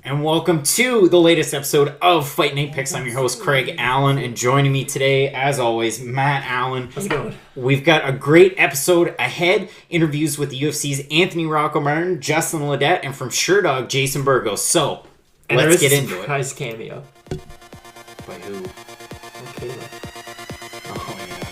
And welcome to the latest episode of Fight Night Picks. I'm your host, Craig Allen, and joining me today, as always, Matt Allen. How's it going? We've got a great episode ahead. Interviews with the UFC's Anthony Rocco Martin, Justin Ledet, and from Sherdog, Jason Burgos. So, let's get into it. Surprise cameo. By who? Okay. Oh, yeah.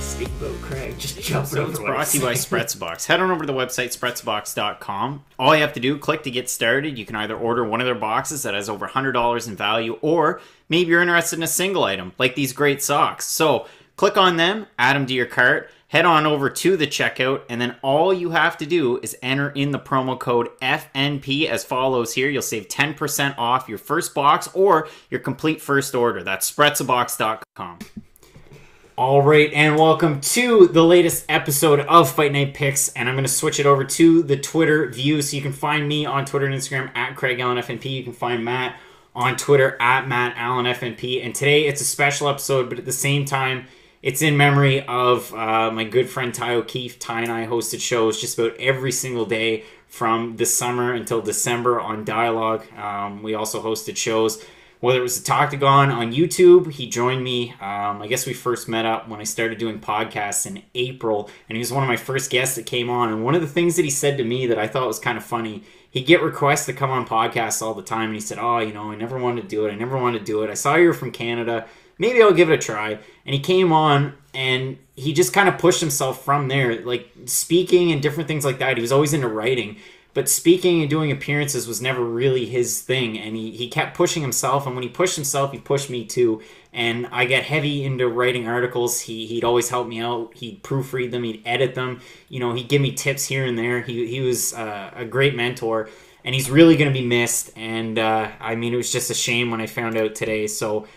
Speakboat Craig, just jumping over It's the brought to you by Spretzbox. Head on over to the website, spretzbox.com. All you have to do, click to get started. You can either order one of their boxes that has over $100 in value, or maybe you're interested in a single item, like these great socks. So, click on them, add them to your cart, head on over to the checkout, and then all you have to do is enter in the promo code FNP as follows here. You'll save 10% off your first box or your complete first order. That's spretzbox.com. All right, and welcome to the latest episode of Fight Night Picks, and I'm going to switch it over to the Twitter view, so you can find me on Twitter and Instagram at Craig Allen FNP. You can find Matt on Twitter at Matt Allen FNP, and today it's a special episode, but at the same time, it's in memory of my good friend Ty O'Keefe. Ty and I hosted shows just about every single day from this summer until December on Dialogue. We also hosted shows, whether it was the Talkagon on YouTube. He joined me. I guess we first met up when I started doing podcasts in April, and he was one of my first guests that came on. And one of the things that he said to me that I thought was kind of funny, he'd get requests to come on podcasts all the time, and he said, I never wanted to do it. I never wanted to do it. I saw you were from Canada. Maybe I'll give it a try. And he came on, and he just kind of pushed himself from there, like speaking and different things like that. He was always into writing, but speaking and doing appearances was never really his thing, and he kept pushing himself, and when he pushed himself, he pushed me too, and I got heavy into writing articles. He'd always help me out. He'd proofread them, he'd edit them, he'd give me tips here and there. He was a great mentor, and he's really going to be missed, and it was just a shame when I found out today, so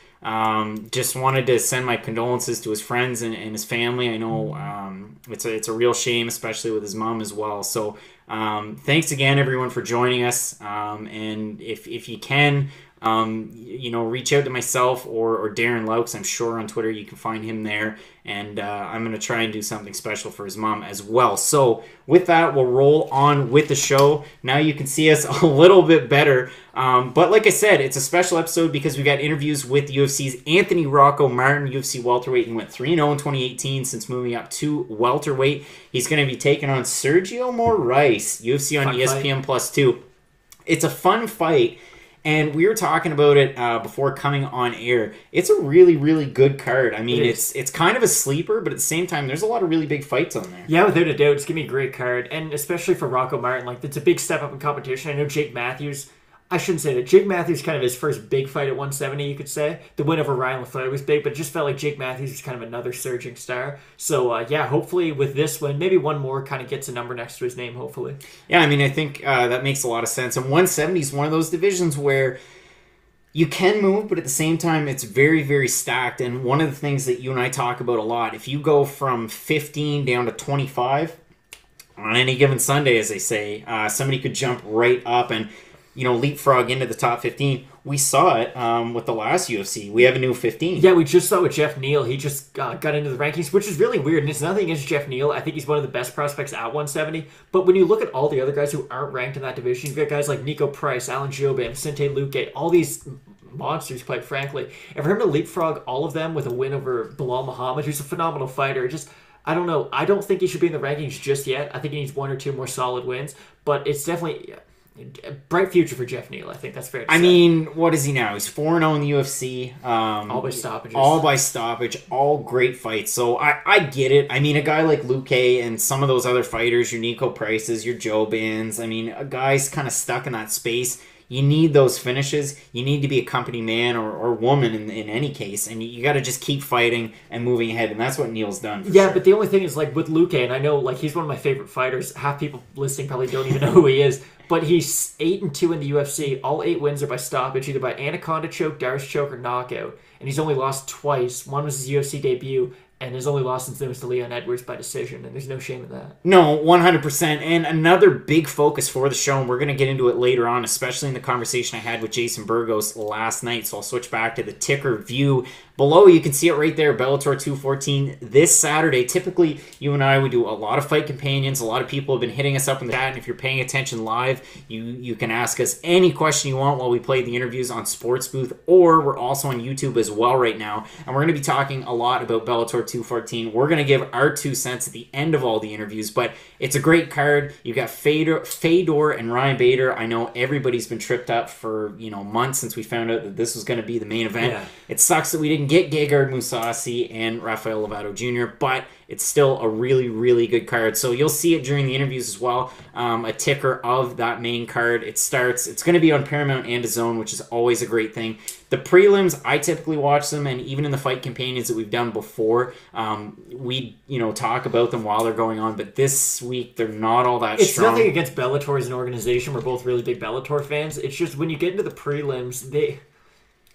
just wanted to send my condolences to his friends and his family. I know it's a real shame, especially with his mom as well. So thanks again, everyone, for joining us. And if you can, reach out to myself or Darren Laux. I'm sure on Twitter you can find him there. And I'm going to try and do something special for his mom as well. So with that, we'll roll on with the show. Now you can see us a little bit better. But like I said, it's a special episode because we got interviews with UFC's Anthony Rocco Martin, UFC welterweight. He went 3-0 in 2018 since moving up to welterweight. He's going to be taking on Sergio Moraes, UFC on ESPN Plus 2. It's a fun fight. And we were talking about it before coming on air. It's a really, really good card. It's kind of a sleeper, but at the same time, there's a lot of really big fights on there. Yeah, without a doubt, it's going to be a great card. And especially for Rocco Martin, it's a big step up in competition. I know Jake Matthews, I shouldn't say that. Jake Matthews kind of his first big fight at 170, you could say. The win over Ryan LaFleur was big, but it just felt like Jake Matthews is kind of another surging star. So, hopefully with this one, maybe one more kind of gets a number next to his name, hopefully. Yeah, I think that makes a lot of sense. And 170 is one of those divisions where you can move, but at the same time, it's very, very stacked. And one of the things that you and I talk about a lot, if you go from 15 down to 25, on any given Sunday, as they say, somebody could jump right up and leapfrog into the top 15. We saw it with the last UFC. We have a new 15. Yeah, we just saw it with Jeff Neal. He just got into the rankings, which is really weird. And it's nothing against Jeff Neal. I think he's one of the best prospects at 170. But when you look at all the other guys who aren't ranked in that division, you've got guys like Nico Price, Alan Jobin, Vicente Luque, all these monsters, quite frankly. And for him to leapfrog all of them with a win over Bilal Muhammad, who's a phenomenal fighter, I don't know. I don't think he should be in the rankings just yet. I think he needs one or two more solid wins. But it's definitely a bright future for Jeff Neal. I think that's fair to say. What is he now? He's 4-0 in the UFC. All by stoppages. All by stoppage. All great fights. So I get it. A guy like Luque and some of those other fighters, your Nico Prices, your Jobins, a guy's kind of stuck in that space. You need those finishes. You need to be a company man or woman in any case. And you got to just keep fighting and moving ahead. And that's what Neal's done. Yeah, sure. But the only thing is, with Luque, and I know, he's one of my favorite fighters. Half people listening probably don't even know who he is. But he's 8-2 in the UFC. All 8 wins are by stoppage, either by anaconda choke, Darce choke, or knockout. And he's only lost twice. One was his UFC debut, and his only loss since then was to Leon Edwards by decision, and there's no shame in that. No, 100%. And another big focus for the show, and we're going to get into it later on, especially in the conversation I had with Jason Burgos last night, so I'll switch back to the ticker view. below you can see it right there, Bellator 214 this Saturday. Typically, you and I would do a lot of fight companions. A lot of people have been hitting us up in the chat, and if you're paying attention live, you can ask us any question you want while we play the interviews on Sports Booth, or we're also on YouTube as well right now, and we're going to be talking a lot about Bellator 214. We're going to give our 2 cents at the end of all the interviews, but it's a great card. You've got Fedor and Ryan Bader. I know everybody's been tripped up for months since we found out that this was going to be the main event. Yeah. It sucks that we didn't get Gegard Mousasi and Rafael Lovato Jr., but it's still a really, really good card. So you'll see it during the interviews as well. A ticker of that main card. It's going to be on Paramount and DAZN, which is always a great thing. The prelims, I typically watch them, and even in the fight companions that we've done before, we talk about them while they're going on. But this week, they're not all that strong. It's nothing against Bellator as an organization. We're both really big Bellator fans. It's just when you get into the prelims,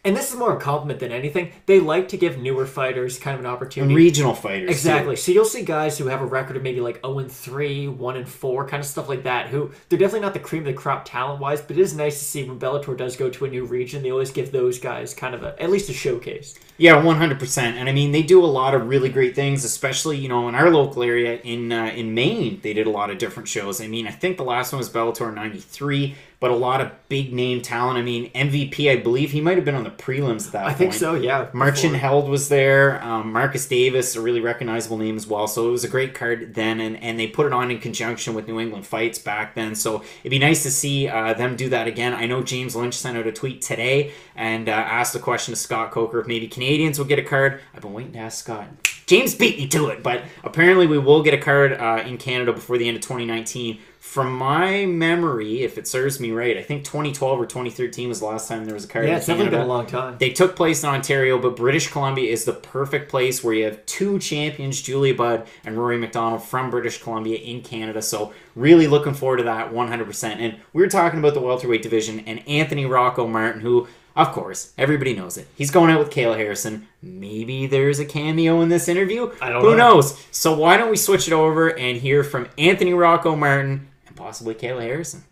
and this is more a compliment than anything, they like to give newer fighters kind of an opportunity. Regional fighters. Exactly. Too. So you'll see guys who have a record of maybe like 0-3, 1-4, kind of stuff like that, who they're definitely not the cream of the crop talent-wise, but it is nice to see when Bellator does go to a new region, they always give those guys kind of at least a showcase. Yeah, 100%. And I mean, they do a lot of really great things, especially, in our local area in Maine. They did a lot of different shows. I mean, I think the last one was Bellator 93, but a lot of big name talent. I mean, MVP, I believe he might have been on the prelims at that point. I think so, yeah. Marcin Held was there. Marcus Davis, a really recognizable name as well. So it was a great card then, and they put it on in conjunction with New England Fights back then. So it'd be nice to see them do that again. I know James Lynch sent out a tweet today and asked the question to Scott Coker if maybe Canadians will get a card. I've been waiting to ask Scott. James beat me to it, but apparently we will get a card in Canada before the end of 2019. From my memory, if it serves me right, I think 2012 or 2013 was the last time there was a card in Canada. Yeah, it's definitely been a long time. They took place in Ontario, but British Columbia is the perfect place where you have 2 champions, Julia Budd and Rory McDonald from British Columbia in Canada. So really looking forward to that 100%. And we were talking about the welterweight division and Anthony Rocco Martin, who, of course, everybody knows it. He's going out with Kayla Harrison. Maybe there's a cameo in this interview. Who knows? So why don't we switch it over and hear from Anthony Rocco Martin and possibly Kayla Harrison.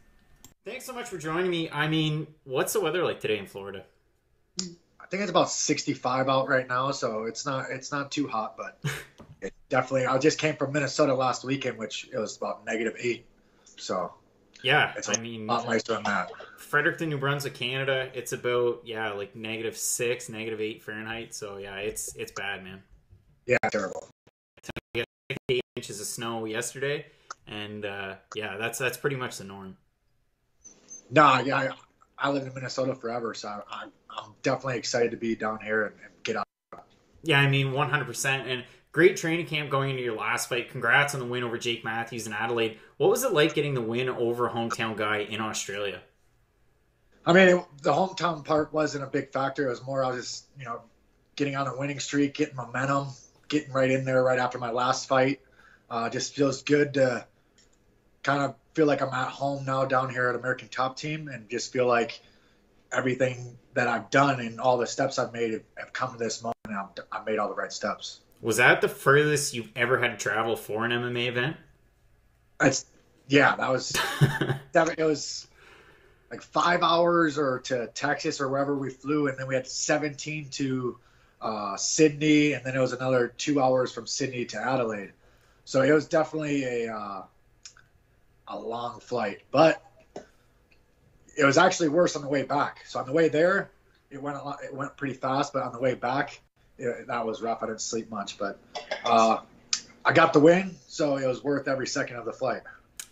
Thanks so much for joining me. I mean, what's the weather like today in Florida? I think it's about 65 out right now, so it's not too hot, but it definitely. I just came from Minnesota last weekend, which it was about -8. So yeah, it's a lot nicer than that. Fredericton, New Brunswick, Canada, it's about like -6, -8 Fahrenheit. So yeah, it's bad, man. Yeah, terrible. We had 8 inches of snow yesterday, and yeah, that's pretty much the norm. No, yeah, I lived in Minnesota forever, so I'm definitely excited to be down here and get out. Yeah, I mean, 100%. And great training camp going into your last fight. Congrats on the win over Jake Matthews in Adelaide. What was it like getting the win over a hometown guy in Australia? I mean, the hometown part wasn't a big factor. It was more I was just, getting on a winning streak, getting momentum, getting right in there right after my last fight. Just feels good to kind of feel like I'm at home now down here at American Top Team and just feel like everything that I've done and all the steps I've made have come to this moment and I've made all the right steps. Was that the furthest you've ever had to travel for an MMA event? That was it was like 5 hours or to Texas or wherever we flew, and then we had 17 to Sydney, and then it was another 2 hours from Sydney to Adelaide. So it was definitely a long flight, but it was actually worse on the way back. So on the way there, it went pretty fast, but on the way back, that was rough. I didn't sleep much, but I got the win, so it was worth every second of the flight.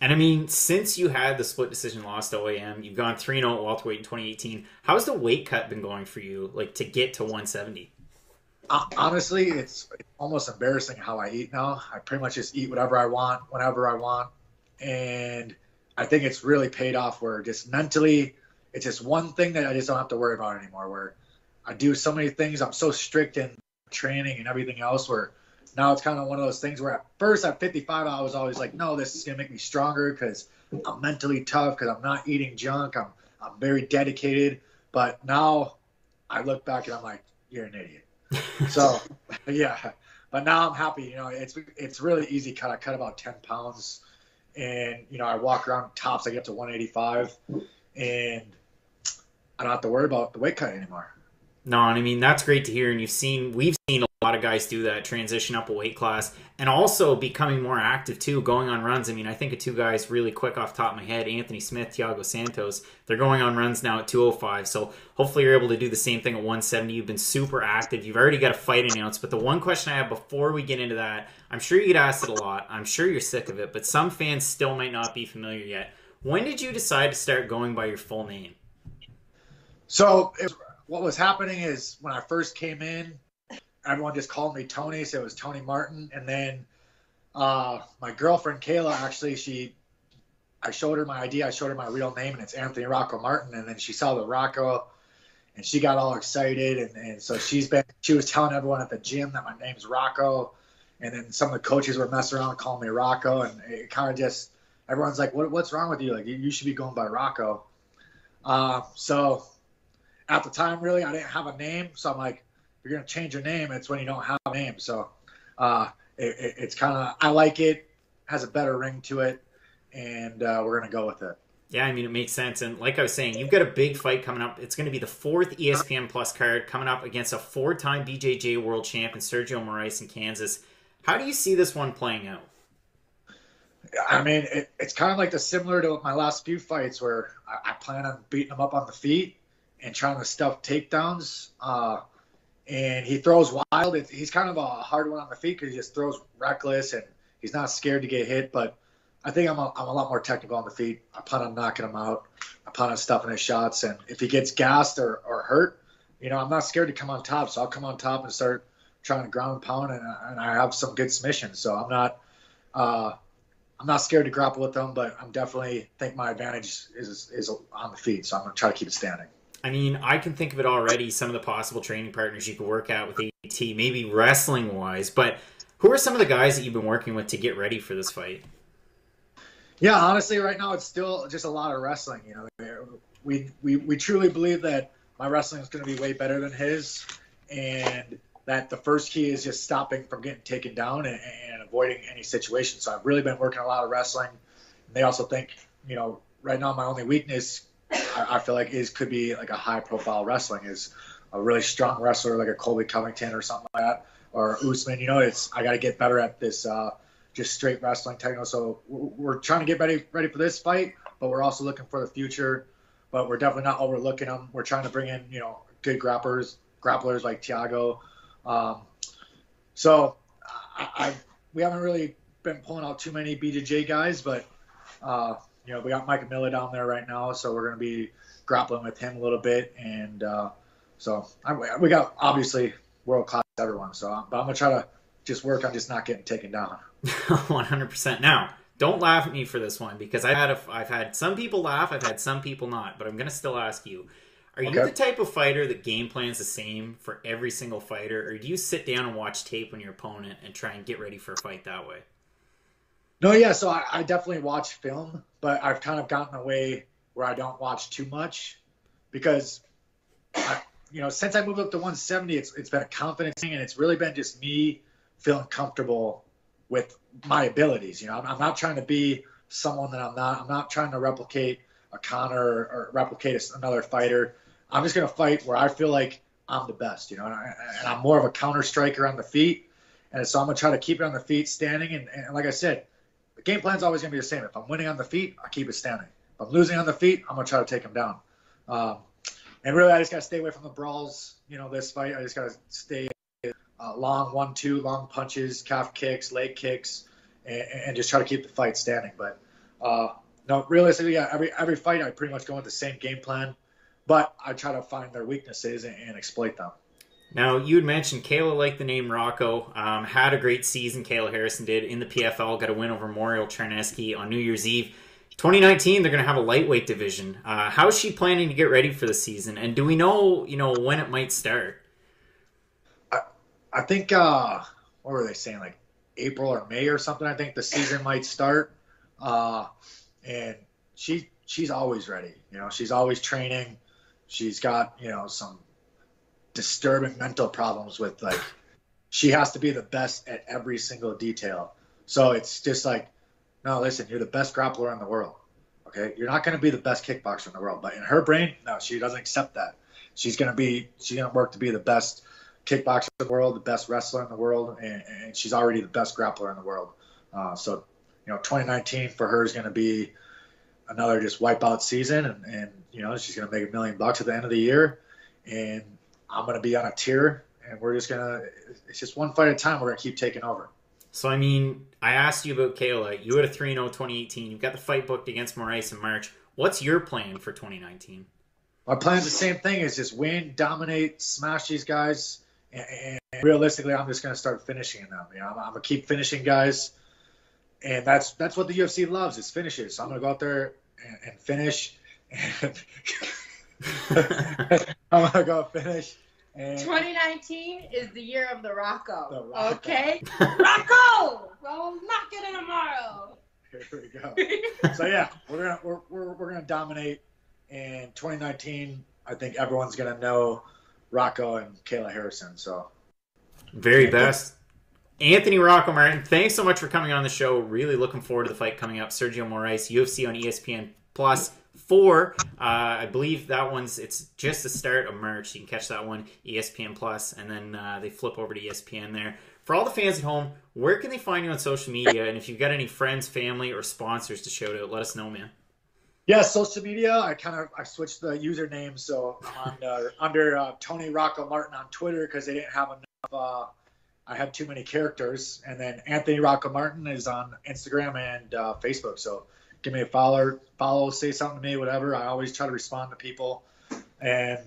And I mean, since you had the split decision loss to OAM, you've gone 3-0 at welterweight in 2018. How's the weight cut been going for you, like to get to 170? Honestly, it's almost embarrassing how I eat now. I pretty much just eat whatever I want, whenever I want. And I think it's really paid off where just mentally, it's just one thing that I just don't have to worry about anymore, where I do so many things. I'm so strict in training and everything else where now it's kind of one of those things where at first at 55, I was always like, no, this is going to make me stronger because I'm mentally tough, because I'm not eating junk. I'm very dedicated. But now I look back and I'm like, you're an idiot. So, yeah. But now I'm happy. It's really easy cut. I cut about 10 pounds. And, I walk around tops. I get up to 185. And I don't have to worry about the weight cut anymore. No, and I mean, that's great to hear. And we've seen a lot of guys do that, transition up a weight class and also becoming more active too, going on runs. I mean, I think of two guys really quick off the top of my head, Anthony Smith, Thiago Santos. They're going on runs now at 205. So hopefully you're able to do the same thing at 170. You've been super active. You've already got a fight announced. But the one question I have before we get into that, I'm sure you get asked it a lot. I'm sure you're sick of it, but some fans still might not be familiar yet. When did you decide to start going by your full name? So what was happening is when I first came in, everyone just called me Tony, so it was Tony Martin. And then my girlfriend Kayla, actually, I showed her my ID, I showed her my real name, and it's Anthony Rocco Martin. And then she saw the Rocco, and she got all excited, and so she was telling everyone at the gym that my name's Rocco. And then some of the coaches were messing around calling me Rocco, and it kind of just everyone's like, what's wrong with you? Like, you should be going by Rocco. So at the time, really, I didn't have a name. So I'm like, if you're going to change your name, it's when you don't have a name. So it's kind of, I like it, has a better ring to it, and we're going to go with it. Yeah, I mean, it makes sense. And like I was saying, you've got a big fight coming up. It's going to be the 4th ESPN Plus card coming up against a 4-time BJJ world champion, Sergio Moraes in Kansas. How do you see this one playing out? I mean, it's kind of like similar to my last few fights where I plan on beating him up on the feet and trying to stuff takedowns. And he throws wild. He's kind of a hard one on the feet because he just throws reckless and he's not scared to get hit. But I think I'm a lot more technical on the feet. I plan on knocking him out. I plan on stuffing his shots. And if he gets gassed or hurt, I'm not scared to come on top. So I'll come on top and start trying to ground and pound. And I have some good submissions. So I'm not scared to grapple with them, but I'm definitely think my advantage is on the feet. So I'm going to try to keep it standing. I mean, I can think of it already, some of the possible training partners you could work out with AT, maybe wrestling-wise. But who are some of the guys that you've been working with to get ready for this fight? Yeah, honestly, right now it's still just a lot of wrestling. We truly believe that my wrestling is going to be way better than his, and that the first key is just stopping from getting taken down and avoiding any situation. So I've really been working a lot of wrestling. And they also think, right now my only weakness, I feel like could be like a high-profile wrestling is a really strong wrestler like a Colby Covington or something like that, or Usman. I got to get better at this just straight wrestling technical. So we're trying to get ready for this fight, but we're also looking for the future. But we're definitely not overlooking them. We're trying to bring in good grapplers like Thiago. So we haven't really been pulling out too many BJJ guys, but we got Micah Miller down there right now, so we're going to be grappling with him a little bit. And so we got obviously world-class everyone. But I'm going to try to just work on just not getting taken down. 100%. Now, don't laugh at me for this one because I've had some people laugh, I've had some people not, but I'm going to still ask you. Are you the type of fighter that game plans the same for every single fighter, or do you sit down and watch tape on your opponent and try and get ready for a fight that way? No, yeah, so I definitely watch film, but I've kind of gotten away where I don't watch too much because, since I moved up to 170, it's been a confidence thing, and it's really been just me feeling comfortable with my abilities. I'm not trying to be someone that I'm not. I'm not trying to replicate a Conor or replicate another fighter. I'm just going to fight where I feel like I'm the best, and I'm more of a counter striker on the feet. And so I'm going to try to keep it on the feet standing. And like I said, the game plan is always going to be the same. If I'm winning on the feet, I keep it standing. If I'm losing on the feet, I'm going to try to take them down. And really, I just got to stay away from the brawls. This fight, I just got to stay long 1-2, long punches, calf kicks, leg kicks, and just try to keep the fight standing. But no, realistically, yeah, every fight I pretty much go with the same game plan, but I try to find their weaknesses and exploit them. Now, you had mentioned Kayla liked the name Rocco, had a great season, Kayla Harrison did, in the PFL, got a win over Moriel Charneski on New Year's Eve. 2019, they're going to have a lightweight division. How is she planning to get ready for the season? And do we know, when it might start? I think, what were they saying, like April or May or something? I think the season might start. And she's always ready. She's always training. She's got, some disturbing mental problems with, like, she has to be the best at every single detail. So it's just like, no, listen, you're the best grappler in the world. Okay. You're not going to be the best kickboxer in the world, but in her brain, no, she doesn't accept that. she's gonna work to be the best kickboxer in the world, the best wrestler in the world, and she's already the best grappler in the world. So 2019 for her is going to be another just wipeout season, and she's going to make $1 million at the end of the year, and I'm going to be on a tier, and it's just one fight at a time. We're going to keep taking over. So, I mean, I asked you about Kayla. You had a 3-0 2018. You've got the fight booked against Moraes in March. What's your plan for 2019? My plan's the same thing. Is just win, dominate, smash these guys, and realistically, I'm just going to start finishing them. I'm going to keep finishing guys, and that's what the UFC loves, is finishes. So I'm going to go out there and finish, and I'm going to go finish. And 2019 is the year of the Rocco. The Rocco. Okay? Rocco! Well, knock it in tomorrow. Here we go. So yeah, we're gonna dominate. In 2019, I think everyone's gonna know Rocco and Kayla Harrison. So very best. Anthony Rocco Martin, thanks so much for coming on the show. Really looking forward to the fight coming up. Sergio Moraes, UFC on ESPN Plus 4. I believe that it's just the start of March. You can catch that one, ESPN Plus, and then they flip over to ESPN there. For all the fans at home, where can they find you on social media? And if you've got any friends, family, or sponsors to shout out, let us know, man. Yeah, social media. I switched the username, so I'm under Tony Rocco Martin on Twitter because they didn't have enough. I had too many characters, and then Anthony Rocco Martin is on Instagram and Facebook. So give me a follow, say something to me, whatever. I always try to respond to people, and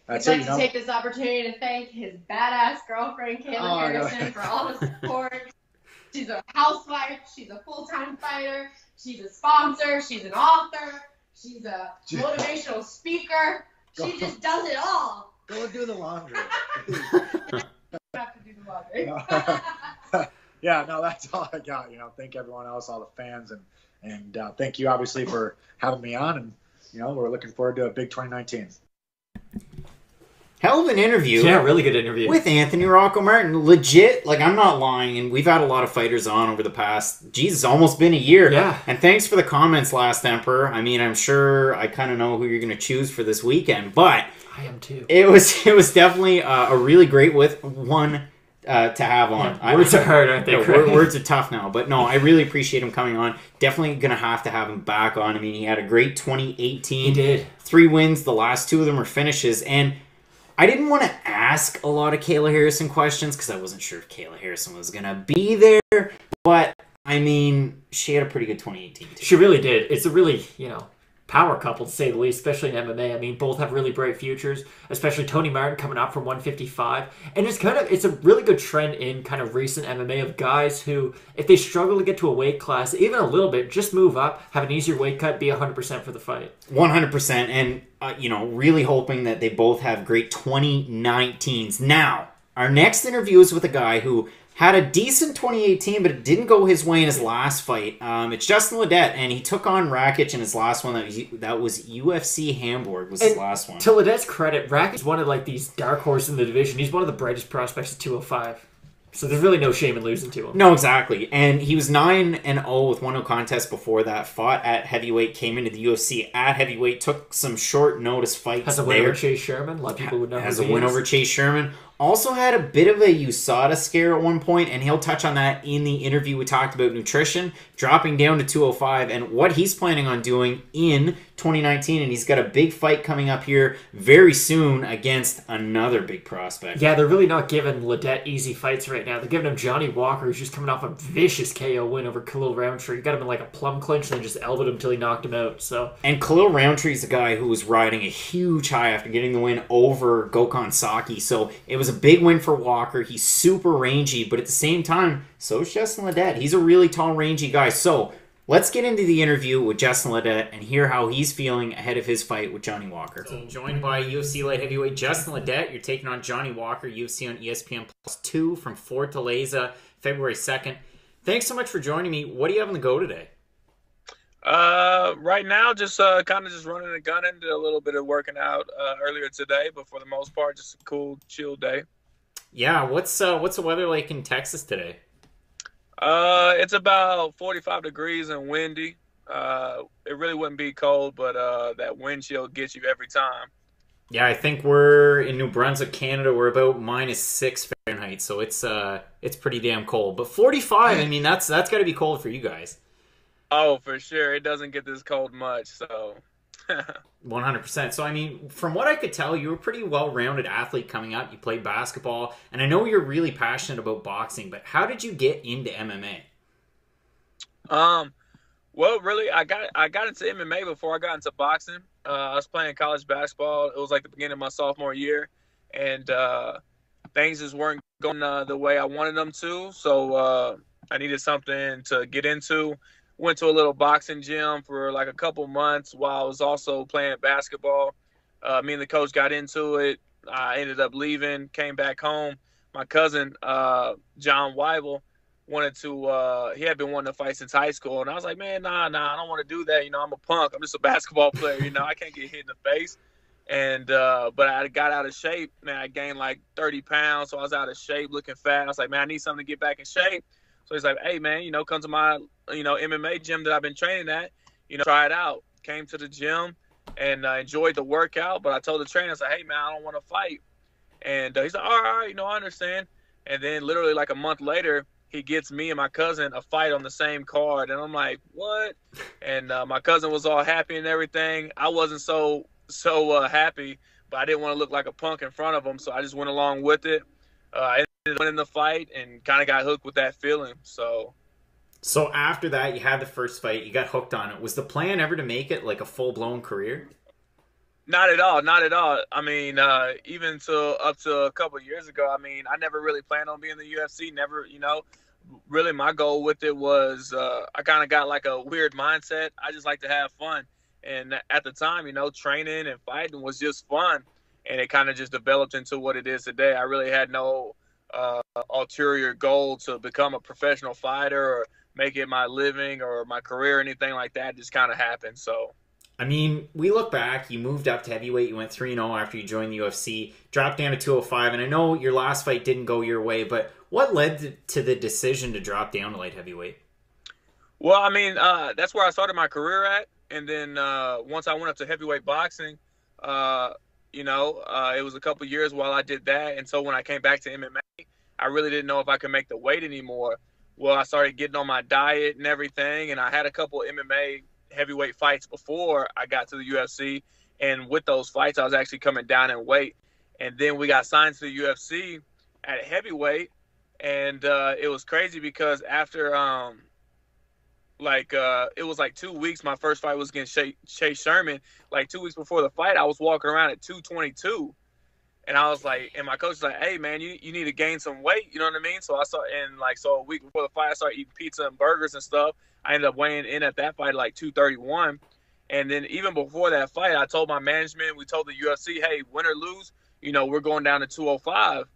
that's I'd like to take this opportunity to thank his badass girlfriend, Kayla Harrison, for all the support. She's a housewife. She's a full-time fighter. She's a sponsor. She's an author. She's a motivational speaker. She just does it all. Go do the laundry. Have to do the laundry. Yeah, no, that's all I got. Thank everyone else, all the fans, and thank you obviously for having me on. And we're looking forward to a big 2019. Hell of an interview. Yeah, really good interview. With Anthony Rocco Martin. Legit, I'm not lying, and we've had a lot of fighters on over the past, it's almost been a year. Yeah. And thanks for the comments, Last Emperor. I mean, I'm sure I kind of know who you're going to choose for this weekend, but I am too. It was definitely a really great one to have on. Yeah, words are hard, aren't they? Words are tough now, but no, I really appreciate him coming on. Definitely going to have him back on. I mean, he had a great 2018. He did. 3 wins, the last 2 of them are finishes, and I didn't want to ask a lot of Kayla Harrison questions because I wasn't sure if Kayla Harrison was going to be there. But, I mean, she had a pretty good 2018, too. She really did. It's a really, power couple, to say the least, especially in MMA. I mean, both have really bright futures, especially Tony Martin coming up from 155. And it's a really good trend in kind of recent MMA of guys who, if they struggle to get to a weight class, even a little bit, just move up, have an easier weight cut, be 100% for the fight. 100%. And, really hoping that they both have great 2019s. Now, our next interview is with a guy who had a decent 2018, but it didn't go his way in his last fight. It's Justin Ledet, and he took on Rakic in his last one. That was UFC Hamburg was his last one. To Ledet's credit, Rakic is one of these dark horses in the division. He's one of the brightest prospects at 205. So there's really no shame in losing to him. No, exactly. And he was 9-0 with 1 contest before that. Fought at heavyweight, came into the UFC at heavyweight, took some short notice fights. Has a win over Chase Sherman. A lot of people would know. Has a win over Chase Sherman. Also had a bit of a USADA scare at one point, and he'll touch on that in the interview. We talked about nutrition, dropping down to 205, and what he's planning on doing in 2019. And he's got a big fight coming up here very soon against another big prospect. Yeah, they're really not giving Ledet easy fights right now. They're giving him Johnny Walker, who's just coming off a vicious KO win over Khalil Roundtree. He got him in a plum clinch and then just elbowed him until he knocked him out. And Khalil Roundtree's a guy who was riding a huge high after getting the win over Gokhan Saki. So it was a big win for Walker. He's super rangy, but at the same time, so is Justin Ledet. He's a really tall, rangy guy. So let's get into the interview with Justin Ledet and hear how he's feeling ahead of his fight with Johnny Walker. So joined by UFC light heavyweight Justin Ledet. You're taking on Johnny Walker, UFC on ESPN Plus 2 from Fortaleza, February 2nd. Thanks so much for joining me. What do you have on the go today? Right now, just kind of just running the gun and did a little bit of working out earlier today, but for the most part, just a cool, chill day. Yeah, what's the weather like in Texas today? It's about 45 degrees and windy. It really wouldn't be cold, but that wind chill gets you every time. Yeah, I think we're in New Brunswick, Canada. We're about -6 Fahrenheit, so it's pretty damn cold. But 45, I mean, that's got to be cold for you guys. Oh, for sure. It doesn't get this cold much, so. 100%. So, I mean, from what I could tell, you were a pretty well-rounded athlete coming up. You played basketball, and I know you're really passionate about boxing, but how did you get into MMA? Well, really, I got into MMA before I got into boxing. I was playing college basketball. It was like the beginning of my sophomore year, and things just weren't going the way I wanted them to. So I needed something to get into. Went to a little boxing gym for like a couple months while I was also playing basketball. Me and the coach got into it. I ended up leaving, came back home. My cousin, John Weibel, wanted to he had been wanting to fight since high school, and I was like, man, nah, I don't want to do that. I'm a punk. I'm just a basketball player. I can't get hit in the face. And but I got out of shape. Man, I gained like 30 pounds, so I was out of shape, looking fat. I was like, man, I need something to get back in shape. So he's like, hey, man, come to my MMA gym that I've been training at, try it out. Came to the gym and enjoyed the workout, but I told the trainer, I said, hey, man, I don't want to fight. And he's like, all right, I understand. And then literally like a month later, he gets me and my cousin a fight on the same card. And I'm like, what? And my cousin was all happy and everything. I wasn't so happy, but I didn't want to look like a punk in front of him. So I just went along with it. I ended up winning the fight and kind of got hooked with that feeling. So after that, you had the first fight. You got hooked on it. Was the plan ever to make it like a full-blown career? Not at all. Not at all. I mean, even up to a couple of years ago, I mean, I never really planned on being in the UFC. Never, really my goal with it was I kind of got like a weird mindset. I just like to have fun. And at the time, training and fighting was just fun. And it kind of just developed into what it is today. I really had no ulterior goal to become a professional fighter or make it my living or my career or anything like that. It just kind of happened. So, I mean, we look back, you moved up to heavyweight, you went 3-0 after you joined the UFC, dropped down to 205, and I know your last fight didn't go your way, but what led to the decision to drop down to light heavyweight? Well, I mean, that's where I started my career at, and then once I went up to heavyweight boxing, it was a couple years while I did that, and so when I came back to MMA, I really didn't know if I could make the weight anymore. Well, I started getting on my diet and everything, and I had a couple MMA heavyweight fights before I got to the UFC, and with those fights I was actually coming down in weight, and then we got signed to the UFC at heavyweight, and it was crazy because after it was like 2 weeks, my first fight was against Chase Sherman. Like 2 weeks before the fight, I was walking around at 222, and I was like, and my coach was like, hey man, you need to gain some weight, you know what I mean? So so a week before the fight, I started eating pizza and burgers and stuff. I ended up weighing in at that fight like 231. And then even before that fight, I told my management, we told the UFC, hey, win or lose, we're going down to 205.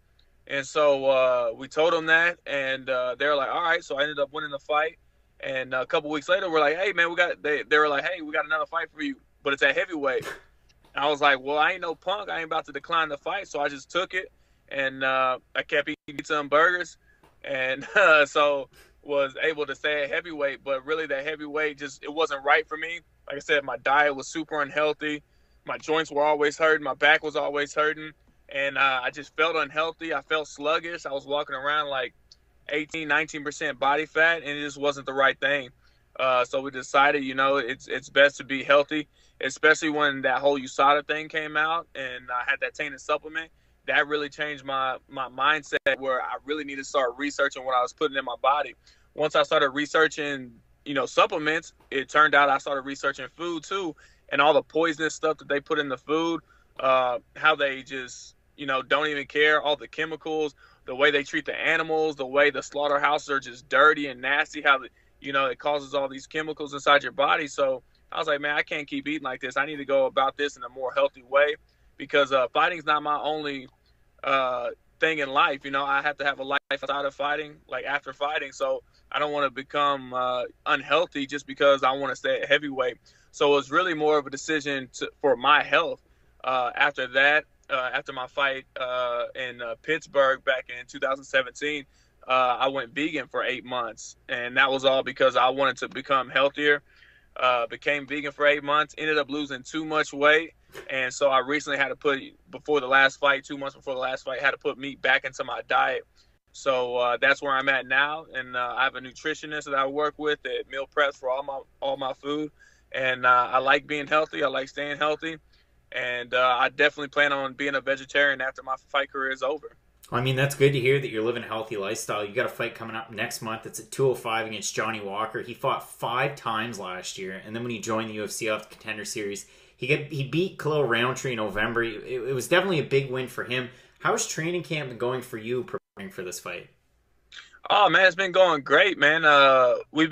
And so we told them that, and they were like, all right. So I ended up winning the fight. And a couple weeks later, we're like, hey, man, they were like, hey, we got another fight for you, but it's at heavyweight. And I was like, well, I ain't no punk. I ain't about to decline the fight. So I just took it, and I kept eating pizza and burgers. And so was able to stay at heavyweight, but really that heavyweight it wasn't right for me. Like I said, my diet was super unhealthy. My joints were always hurting. My back was always hurting. And I just felt unhealthy. I felt sluggish. I was walking around like 19% body fat, and it just wasn't the right thing. So we decided, it's best to be healthy, especially when that whole USADA thing came out and I had that tainted supplement. That really changed my mindset, where I really need to start researching what I was putting in my body. Once I started researching, supplements, it turned out I started researching food too, and all the poisonous stuff that they put in the food, how they just, don't even care, all the chemicals, the way they treat the animals, the way the slaughterhouses are just dirty and nasty, how, it causes all these chemicals inside your body. So I was like, man, I can't keep eating like this. I need to go about this in a more healthy way, because fighting's not my only thing in life. I have to have a life outside of fighting, like after fighting. So I don't want to become unhealthy just because I want to stay at heavyweight. So it was really more of a decision for my health. After that, after my fight in Pittsburgh back in 2017, I went vegan for 8 months, and that was all because I wanted to become healthier. Became vegan for 8 months, ended up losing too much weight. And so I recently had to put, before the last fight, 2 months before the last fight, had to put meat back into my diet. So that's where I'm at now, and I have a nutritionist that I work with that meal preps for all my food, and I like being healthy. I like staying healthy, and I definitely plan on being a vegetarian after my fight career is over. I mean, that's good to hear that you're living a healthy lifestyle. You got a fight coming up next month. It's at 205 against Johnny Walker. He fought 5 times last year, and then when he joined the UFC off the Contender Series, he beat Khalil Roundtree in November. It was definitely a big win for him. How's training camp been going for you preparing for this fight? Oh man, it's been going great, man. We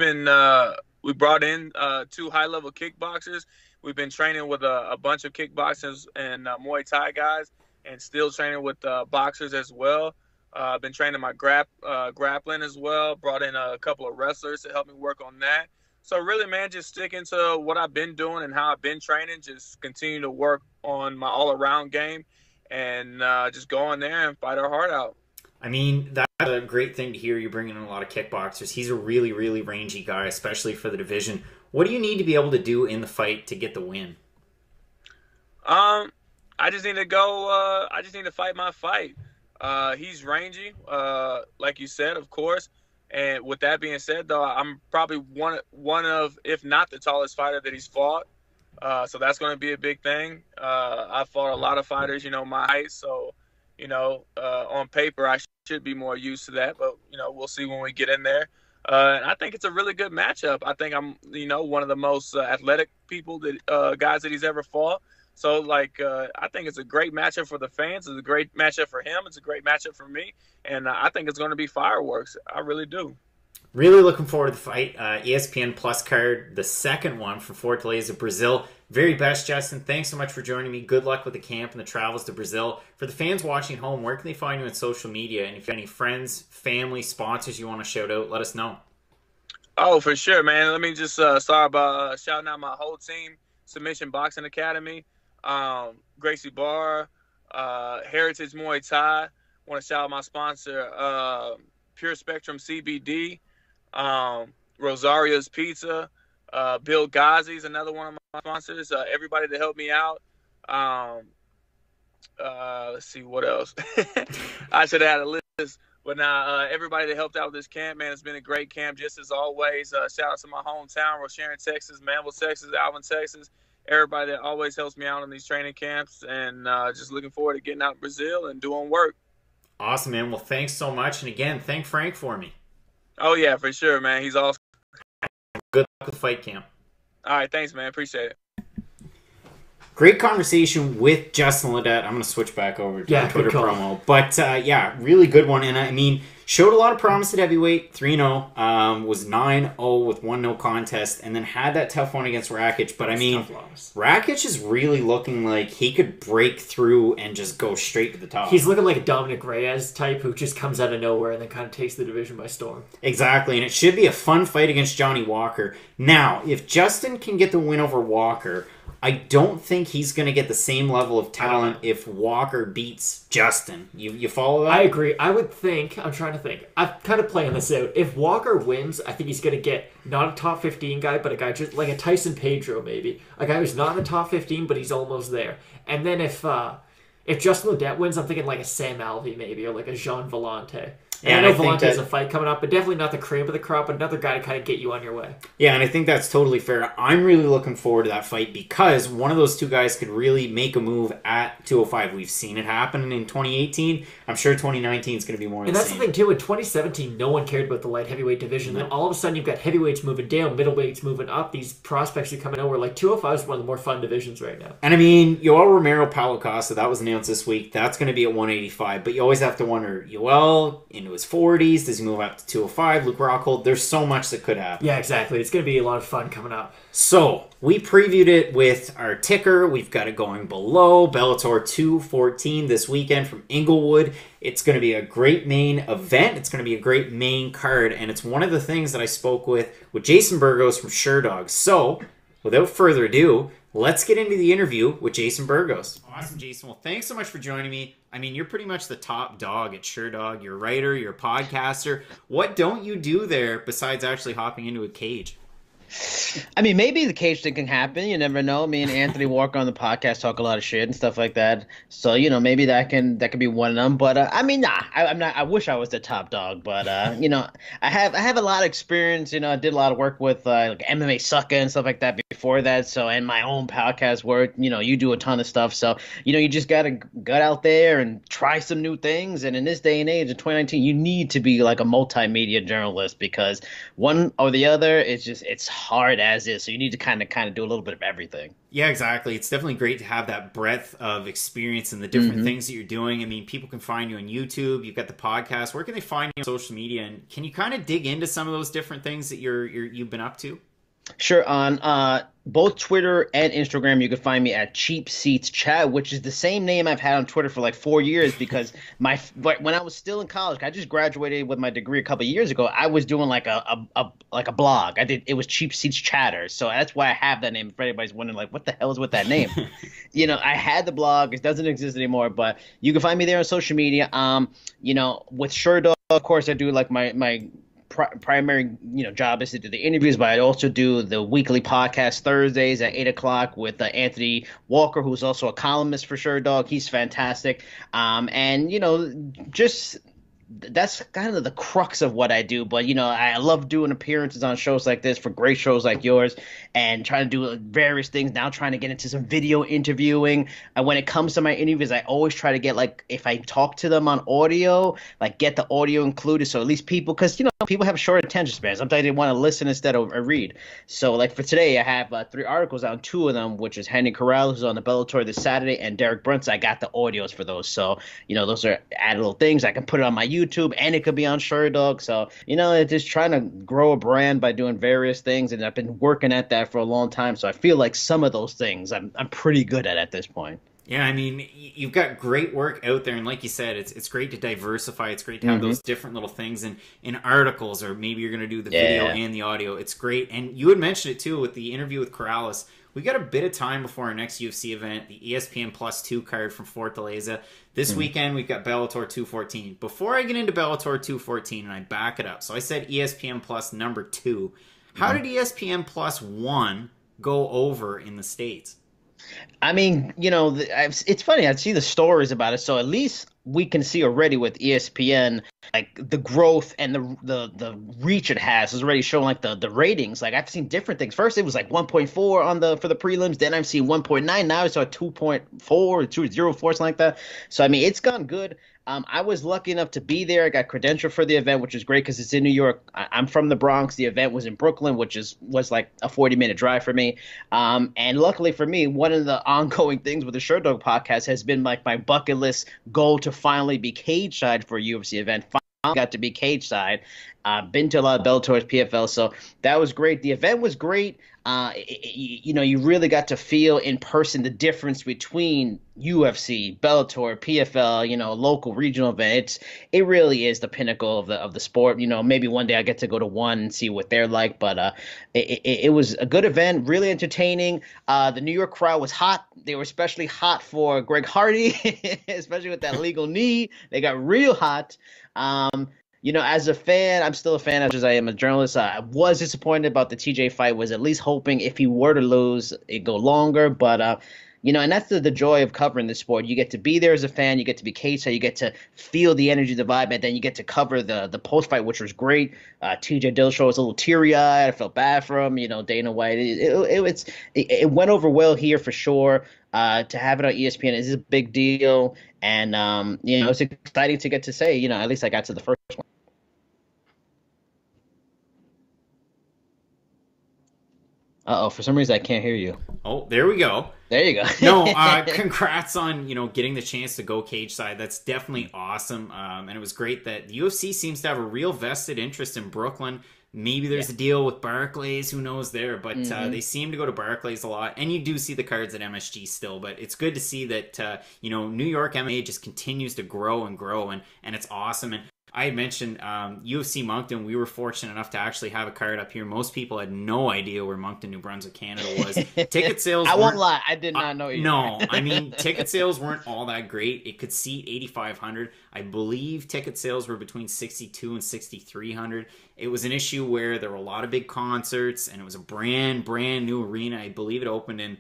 brought in 2 high-level kickboxers. We've been training with a bunch of kickboxers and Muay Thai guys, and still training with boxers as well. I've been training my grappling as well. Brought in a couple of wrestlers to help me work on that. So really, man, just sticking to what I've been doing and how I've been training. Just continue to work on my all-around game, and just go in there and fight our heart out. I mean, that's a great thing to hear. You're bringing in a lot of kickboxers. He's a really, really rangy guy, especially for the division. What do you need to be able to do in the fight to get the win? I just need to go. I just need to fight my fight. He's rangy, like you said, of course. And with that being said, though, I'm probably one of, if not the tallest fighter that he's fought. So that's going to be a big thing. I've fought a lot of fighters, my height. So, on paper, I should be more used to that. But, we'll see when we get in there. And I think it's a really good matchup. I think I'm, one of the most athletic people guys that he's ever fought. So, I think it's a great matchup for the fans. It's a great matchup for him. It's a great matchup for me. And I think it's going to be fireworks. I really do. Really looking forward to the fight. ESPN Plus card, the second one from Fortaleza, Brazil. Very best, Justin. Thanks so much for joining me. Good luck with the camp and the travels to Brazil. For the fans watching at home, where can they find you on social media? And if you have any friends, family, sponsors you want to shout out, let us know. Oh, for sure, man. Let me just start by shouting out my whole team, Submission Boxing Academy, Gracie Barr, Heritage Muay Thai. Want to shout out my sponsor, Pure Spectrum CBD, Rosario's Pizza, Bill Ghazi's another one of my sponsors. Everybody that helped me out. Let's see what else. I should have had a list. But now, everybody that helped out with this camp, man, it's been a great camp, just as always. Shout out to my hometown, Rocheron, Texas, Manville, Texas, Alvin, Texas. Everybody that always helps me out in these training camps, and just looking forward to getting out to Brazil and doing work. Awesome, man. Well, thanks so much. And again, thank Frank for me. Oh, yeah, for sure, man. He's awesome. Good luck with fight camp. All right, thanks, man. Appreciate it. Great conversation with Justin Ledet. I'm going to switch back over to the Twitter promo. But, really good one. And, I mean, showed a lot of promise at heavyweight. 3-0. Was 9-0 with 1 no contest. And then had that tough one against Rakic. But, I mean, Rakic is really looking like he could break through and just go straight to the top. He's looking like a Dominic Reyes type who just comes out of nowhere and then kind of takes the division by storm. Exactly. And it should be a fun fight against Johnny Walker. Now, if Justin can get the win over Walker, I don't think he's going to get the same level of talent if Walker beats Justin. You follow that? I agree. I would think, I'm trying to think, I'm kind of playing this out. If Walker wins, I think he's going to get not a top 15 guy, but a guy just like a Tyson Pedro maybe. A guy who's not in the top 15, but he's almost there. And then if Justin Ledet wins, I'm thinking like a Sam Alvey maybe, or like a Jean Vellante. Yeah, and I know Vellante has a fight coming up, but definitely not the cream of the crop, but another guy to kind of get you on your way. Yeah, and I think that's totally fair. I'm really looking forward to that fight because one of those two guys could really make a move at 205. We've seen it happen in 2018. I'm sure 2019 is going to be more and that's the thing, too. In 2017, no one cared about the light heavyweight division. No. Then all of a sudden, you've got heavyweights moving down, middleweights moving up. These prospects are coming over. Like 205 is one of the more fun divisions right now. And I mean, Yoel Romero Paulo Costa, that was announced this week. That's going to be at 185. But you always have to wonder, Yoel into his 40s, does he move up to 205? Luke Rockhold, there's so much that could happen. Yeah, exactly. It's going to be a lot of fun coming up. So, we previewed it with our ticker. We've got it going below. Bellator 214 this weekend from Inglewood. It's going to be a great main event. It's going to be a great main card. And it's one of the things that I spoke with Jason Burgos from SureDog. So, without further ado, let's get into the interview with Jason Burgos. Awesome, Jason. Well, thanks so much for joining me. I mean, you're pretty much the top dog at SureDog. You're a writer, you're a podcaster. What don't you do there besides actually hopping into a cage? I mean, maybe the cage thing can happen. You never know. Me and Anthony Walker on the podcast talk a lot of shit and stuff like that. So maybe that could be one of them. But I mean, nah, I'm not. I wish I was the top dog. But I have a lot of experience. I did a lot of work with like MMA sucker and stuff like that before that. So and my own podcast work. You do a ton of stuff. So you just gotta get out there and try some new things. And in this day and age, in 2019, you need to be like a multimedia journalist because one or the other it's hard as is. So you need to kind of do a little bit of everything. Yeah, exactly. It's definitely great to have that breadth of experience and the different things that you're doing. I mean, people can find you on YouTube. You've got the podcast. Where can they find you on social media? And can you kind of dig into some of those different things that you've been up to? Sure. On both Twitter and Instagram, you can find me at Cheap Seats Chat, which is the same name I've had on Twitter for like 4 years because when I was still in college, I just graduated with my degree a couple of years ago. I was doing like a blog. It was Cheap Seats Chatter, so that's why I have that name. If anybody's wondering, like, what the hell is with that name? I had the blog. It doesn't exist anymore, but you can find me there on social media. With Sherdog, of course, I do like my primary job is to do the interviews, but I also do the weekly podcast Thursdays at 8 o'clock with Anthony Walker, who's also a columnist for Sherdog. He's fantastic. Just that's kind of the crux of what I do. But I love doing appearances on shows like this for great shows like yours and trying to do various things. Now trying to get into some video interviewing. And when it comes to my interviews, I always try to get, like, if I talk to them on audio, like get the audio included, so at least people, because people have short attention spans. Sometimes they want to listen instead of read. So like for today, I have 3 articles on, 2 of them, which is Henry Corral, who's on the Bellator this Saturday, and Derek Brunson. I got the audios for those. So those are added little things. I can put it on my YouTube, and it could be on Sherdog. So it's just trying to grow a brand by doing various things, and I've been working at that for a long time. So I feel like some of those things I'm pretty good at this point. Yeah, I mean, you've got great work out there, and like you said, it's great to diversify. It's great to have those different little things in articles, or maybe you're going to do the video and the audio. It's great, and you had mentioned it too with the interview with Corrales. We got a bit of time before our next UFC event, the ESPN Plus 2 card from Fortaleza. This weekend, we've got Bellator 214. Before I get into Bellator 214, and I back it up, so I said ESPN Plus number 2. How did ESPN Plus 1 go over in the States? I mean, it's funny. I see the stories about it, so at least we can see already with ESPN, like the growth and the reach it has is already showing, like the ratings. Like I've seen different things. First, it was like 1.4 for the prelims. Then I've seen 1.9. Now it's at 2.4 or 2.04, something like that. So I mean, it's gone good. I was lucky enough to be there. I got credentialed for the event, which is great because it's in New York. I'm from the Bronx. The event was in Brooklyn, which was like a 40-minute drive for me. And luckily for me, one of the ongoing things with the Sherdog podcast has been like my bucket list goal to finally be cage side for a UFC event. Finally got to be cage side. Been to a lot of Bellator's, PFL, so that was great. The event was great. You really got to feel in person the difference between UFC, Bellator, PFL, local regional event. It really is the pinnacle of the sport. Maybe one day I get to go to one and see what they're like, but it was a good event, really entertaining. The New York crowd was hot. They were especially hot for Greg Hardy, especially with that legal knee. They got real hot. As a fan, I'm still a fan as I am a journalist. I was disappointed about the TJ fight. Was at least hoping if he were to lose, it'd go longer. But and that's the joy of covering this sport. You get to be there as a fan. You get to be cage, you get to feel the energy, the vibe, and then you get to cover the post fight, which was great. TJ Dillashaw was a little teary eyed. I felt bad for him. Dana White. It went over well here for sure. To have it on ESPN is a big deal, and it's exciting to get to say, at least I got to the first one. Uh-oh, for some reason I can't hear you. Oh, there we go. There you go. No, congrats on, getting the chance to go cage side. That's definitely awesome. And it was great that the UFC seems to have a real vested interest in Brooklyn. Maybe there's a deal with Barclays, who knows there, but they seem to go to Barclays a lot. And you do see the cards at MSG still, but it's good to see that, New York MMA just continues to grow and grow, and it's awesome. And I had mentioned UFC Moncton. We were fortunate enough to actually have a card up here. Most people had no idea where Moncton, New Brunswick, Canada was. Ticket sales. I won't lie, I did not know. No, I mean, ticket sales weren't all that great. It could seat 8,500. I believe ticket sales were between 62 and 6,300. It was an issue where there were a lot of big concerts, and it was a brand new arena. I believe it opened in,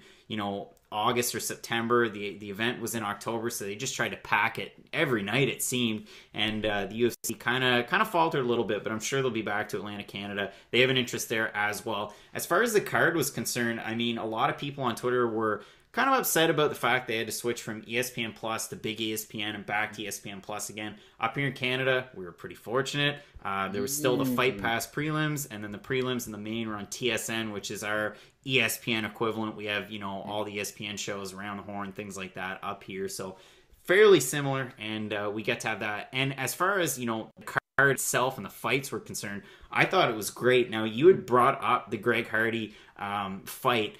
August or September. The event was in October, so they just tried to pack it every night, it seemed. And the UFC kind of faltered a little bit, but I'm sure they'll be back to Atlantic, Canada. They have an interest there as well. As far as the card was concerned, I mean, a lot of people on Twitter were kind of upset about the fact they had to switch from ESPN Plus to Big ESPN and back to ESPN Plus again. Up here in Canada, we were pretty fortunate. There was still the Fight Pass prelims, and then the prelims and the main were on TSN, which is our ESPN equivalent. We have, all the ESPN shows, Around the Horn, things like that up here. So fairly similar, and we get to have that. And as far as, the card itself and the fights were concerned, I thought it was great. Now, you had brought up the Greg Hardy fight.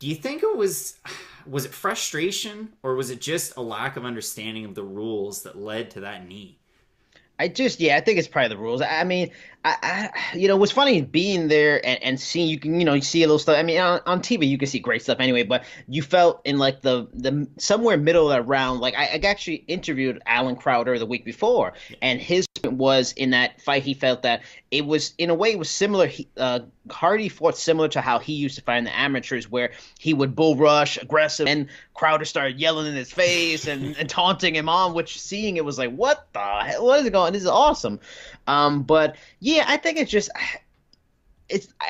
Do you think it was it frustration, or was it just a lack of understanding of the rules that led to that knee? I think it's probably the rules. I mean, it was funny being there and seeing, you can, you see a little stuff. I mean, on TV, you can see great stuff anyway, but you felt in like the somewhere middle of that round, like I actually interviewed Alan Crowder the week before, and his was in that fight, he felt that it was, in a way, it was similar. Hardy fought similar to how he used to fight in the amateurs, where he would bull rush, aggressive, and Crowder started yelling in his face and taunting him on, which seeing it was like, what the hell? What is it going? This is awesome. But yeah, I think it's just,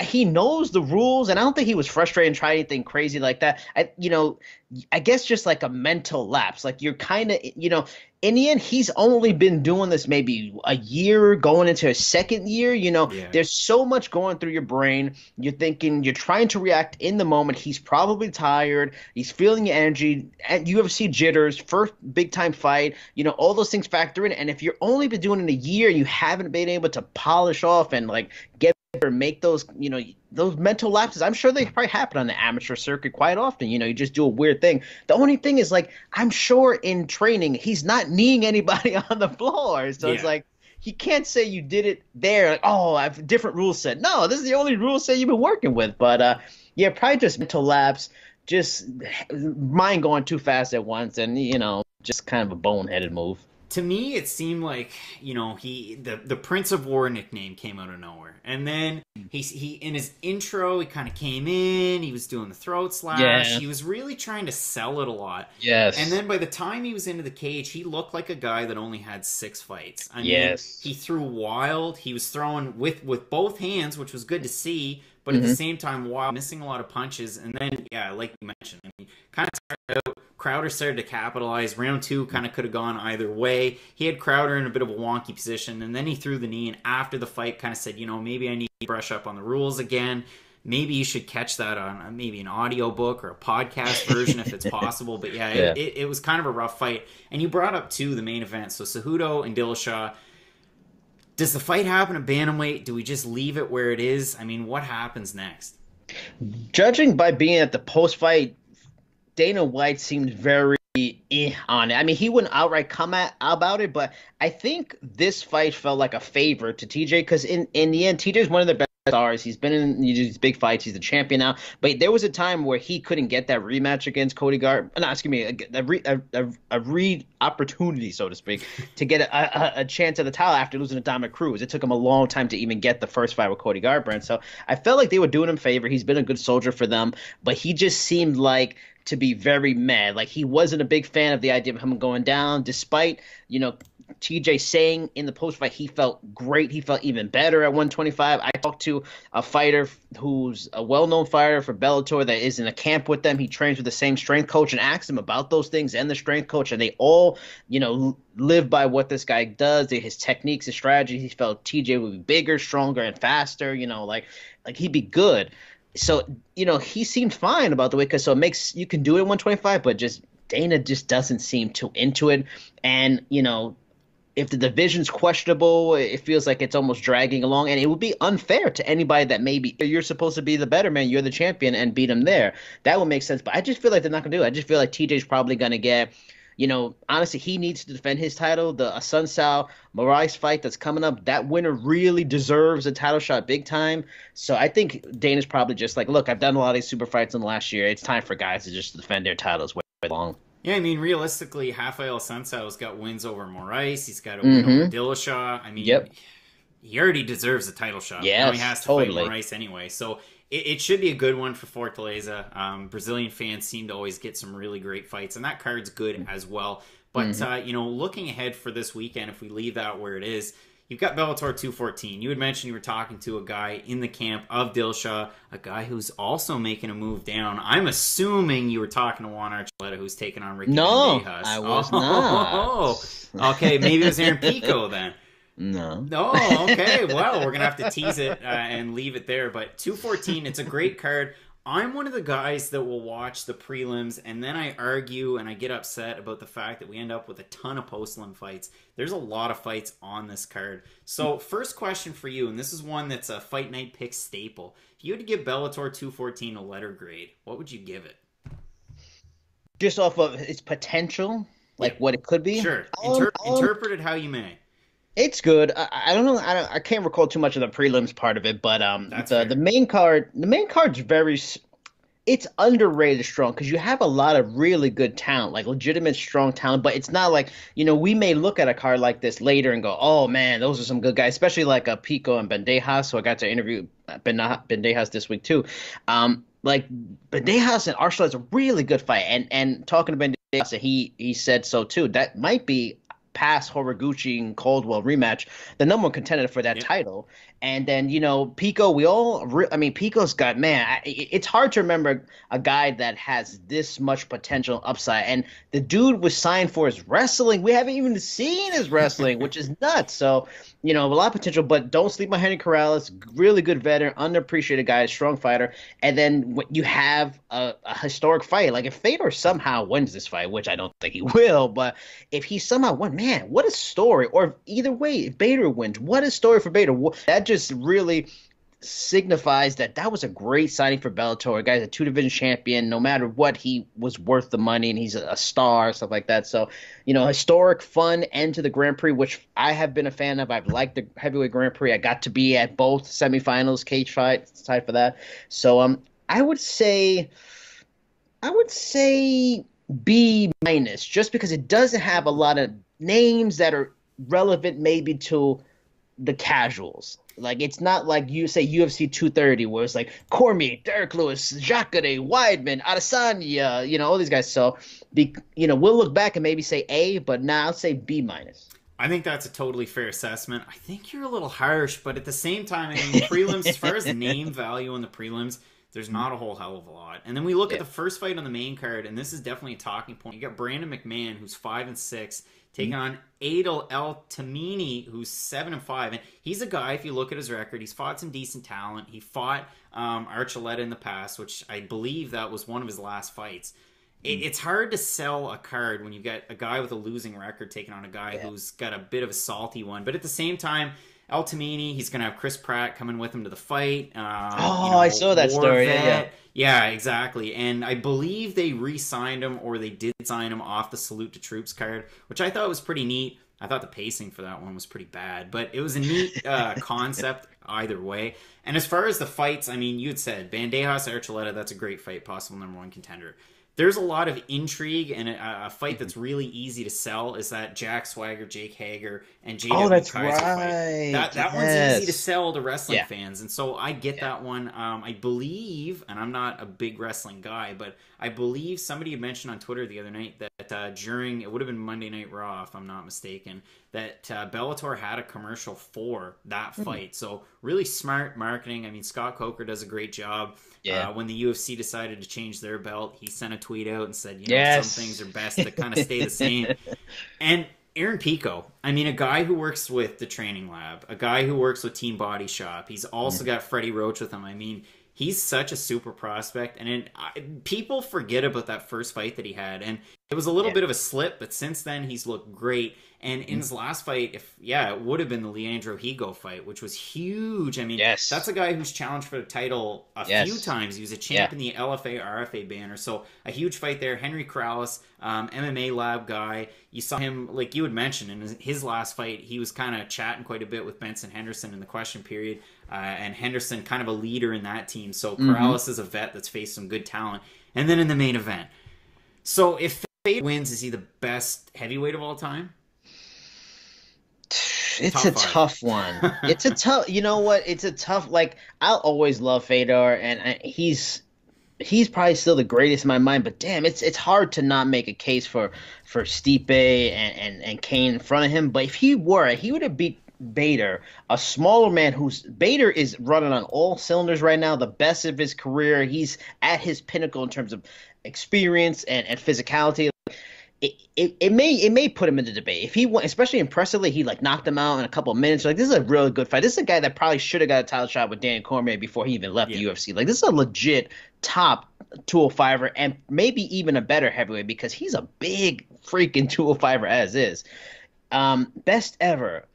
he knows the rules, and I don't think he was frustrated and tried anything crazy like that. I guess just like a mental lapse. Like, you're kind of, in the end, he's only been doing this maybe a year, going into his second year. There's so much going through your brain. You're thinking, you're trying to react in the moment. He's probably tired. He's feeling your energy, and UFC jitters, first big time fight. All those things factor in. And if you're only been doing it a year, you haven't been able to polish off and like get or make those, those mental lapses. I'm sure they probably happen on the amateur circuit quite often. You just do a weird thing. The only thing is, like, I'm sure in training, he's not kneeing anybody on the floor. So it's like, he can't say you did it there. Like, oh, I have a different rule set. No, this is the only rule set you've been working with. But yeah, probably just mental lapse, just mind going too fast at once, and, just kind of a boneheaded move. To me, it seemed like, the Prince of War nickname came out of nowhere. And then he in his intro, he kind of came in, he was doing the throat slash. Yeah. He was really trying to sell it a lot. Yes. And then by the time he was into the cage, he looked like a guy that only had 6 fights. I mean, he threw wild. He was throwing with both hands, which was good to see. But at the same time, wild, missing a lot of punches. And then, like you mentioned, I mean, kind of tired out. Crowder started to capitalize. Round 2 kind of could have gone either way. He had Crowder in a bit of a wonky position, and then he threw the knee, and after the fight kind of said, maybe I need to brush up on the rules again. Maybe you should catch that on maybe an audio book or a podcast version if it's possible. But it was kind of a rough fight. And you brought up, too, the main event. So Cejudo and Dillashaw. Does the fight happen at bantamweight? Do we just leave it where it is? I mean, what happens next? Judging by being at the post-fight, Dana White seemed very on it. I mean, he wouldn't outright come out about it, but I think this fight felt like a favor to TJ, because in the end, TJ's one of the best stars. He's been in these big fights. He's the champion now. But there was a time where he couldn't get that rematch against Cody Garbrandt. No, excuse me, a opportunity, so to speak, to get a chance at the title after losing to Dominic Cruz. It took him a long time to even get the first fight with Cody Garbrandt. So I felt like they were doing him a favor. He's been a good soldier for them, but he just seemed like to be very mad. Like, he wasn't a big fan of the idea of him going down, despite, TJ saying in the post-fight he felt great. He felt even better at 125. I talked to a fighter who's a well-known fighter for Bellator that is in a camp with them. He trains with the same strength coach, and asked him about those things and the strength coach, and they all, live by what this guy does, his techniques, his strategy. He felt TJ would be bigger, stronger, and faster, like he'd be good. So, he seemed fine about the way, because so it makes, you can do it at 125, but just Dana just doesn't seem too into it. And, if the division's questionable, it feels like it's almost dragging along, and it would be unfair to anybody that maybe you're supposed to be the better man, you're the champion, and beat him there. That would make sense, but I just feel like they're not going to do it. I just feel like TJ's probably going to get honestly, he needs to defend his title. The Asuncao Moraes fight that's coming up, that winner really deserves a title shot big time. So I think Dana's probably just like, look, I've done a lot of these super fights in the last year. It's time for guys to just defend their titles way long. Yeah, I mean, realistically, Rafael Sansao's got wins over Moraes. He's got a win over Dillashaw. I mean, he already deserves a title shot. Yeah, he has to fight Moraes anyway. So it should be a good one for Fortaleza. Brazilian fans seem to always get some really great fights, and that card's good as well. But, looking ahead for this weekend, if we leave that where it is, you've got Bellator 214. You had mentioned you were talking to a guy in the camp of Dillashaw, a guy who's also making a move down. I'm assuming you were talking to Juan Archuleta, who's taking on Ricky Bandejas. I was not. Okay, maybe it was Aaron Pico then. No. Oh, okay. Well, we're going to have to tease it and leave it there. But 214, it's a great card. I'm one of the guys that will watch the prelims, and then I argue and I get upset about the fact that we end up with a ton of post-lim fights. There's a lot of fights on this card. So first question for you, and this is one that's a Fight Night Pick staple. If you had to give Bellator 214 a letter grade, what would you give it? Just off of its potential, like what it could be? Sure. Interpret it how you may. It's good. I don't know. I can't recall too much of the prelims part of it, but the main card's very. It's underrated strong because you have a lot of really good talent, like legitimate strong talent. But it's not like we may look at a card like this later and go, oh man, those are some good guys, especially like Pico and Bandejas. So I got to interview Bandejas this week too. Like Bandejas and Archuleta is a really good fight, and talking to Bandejas, he said so too. That might be, past Horiguchi and Caldwell rematch, the number one contender for that title. And then, Pico, Pico's got, it's hard to remember a guy that has this much potential upside. And the dude was signed for his wrestling. We haven't even seen his wrestling, which is nuts. So, a lot of potential, but don't sleep on Henry Corrales, really good veteran, underappreciated guy, strong fighter. And then you have a historic fight. Like if Fedor somehow wins this fight, which I don't think he will, but if he somehow won, man, what a story. Or either way, if Bader wins, what a story for Bader. That just really signifies that was a great signing for Bellator. A guy's a 2-division champion. No matter what, he was worth the money, and he's a star, stuff like that. So, historic, fun end to the Grand Prix, which I have been a fan of. I've liked the heavyweight Grand Prix. I got to be at both semifinals, cage fight, tied for that. So, I would say B minus, just because it doesn't have a lot of names that are relevant maybe to the casuals. Like, it's not like you say UFC 230 where it's like Cormier, Derek Lewis, Jacare, Weidman, Adesanya, all these guys. So, we'll look back and maybe say A, but now I'll say B minus. I think that's a totally fair assessment. I think you're a little harsh, but at the same time, prelims, as far as name value on the prelims, there's not a whole hell of a lot. And then we look at the first fight on the main card, and this is definitely a talking point. You got Brandon McMahon, who's 5-6, taking on Adel El Tamini, who's 7-5. And he's a guy, if you look at his record, he's fought some decent talent. He fought Archuleta in the past, which I believe that was one of his last fights. It's hard to sell a card when you get a guy with a losing record taking on a guy who's got a bit of a salty one. But at the same time, El Tamini, he's going to have Chris Pratt coming with him to the fight. I saw that story. Yeah, exactly. And I believe they re-signed him, or they did sign him off the Salute to Troops card, which I thought was pretty neat. I thought the pacing for that one was pretty bad, but it was a neat concept either way. And as far as the fights, you had said Bandejas, Archuleta, that's a great fight, possible number one contender. There's a lot of intrigue, and a fight that's really easy to sell is that Jack Swagger, Jake Hager, and JW Kaiser fight. That one's easy to sell to wrestling fans, and so I get that one. I believe, and I'm not a big wrestling guy, but I believe somebody had mentioned on Twitter the other night that during, it would have been Monday Night Raw, if I'm not mistaken, that Bellator had a commercial for that fight. So really smart marketing. Scott Coker does a great job. When the UFC decided to change their belt, he sent a tweet out and said, some things are best to kind of stay the same. And Aaron Pico, a guy who works with the training lab, a guy who works with Team Body Shop. He's also got Freddie Roach with him. he's such a super prospect, and people forget about that first fight that he had, and it was a little bit of a slip, but since then he's looked great. And in his last fight, it would have been the Leandro Higo fight, which was huge. I mean, that's a guy who's challenged for the title a few times. He was a champ in the LFA, RFA banner, so a huge fight there. Henry Corrales, MMA lab guy. You saw him, like you had mentioned, in his last fight, he was kind of chatting quite a bit with Benson Henderson in the question period, and Henderson kind of a leader in that team. So Corrales is a vet that's faced some good talent. And then in the main event. So if Fedor wins, is he the best heavyweight of all time? It's a tough one. It's a tough. You know what? It's a tough. Like, I'll always love Fedor, and he's probably still the greatest in my mind. But damn, it's hard to not make a case for Stipe and Kane in front of him. But if he would have beat Bader, a smaller man Bader is running on all cylinders right now, the best of his career. He's at his pinnacle in terms of experience and physicality. It may put him into debate if he won, especially impressively. He like knocked him out in a couple of minutes. Like, this is a really good fight. This is a guy that probably should have got a title shot with Dan Cormier before he even left the UFC. Like, this is a legit top 205er and maybe even a better heavyweight because he's a big freaking 205er as is. Best ever.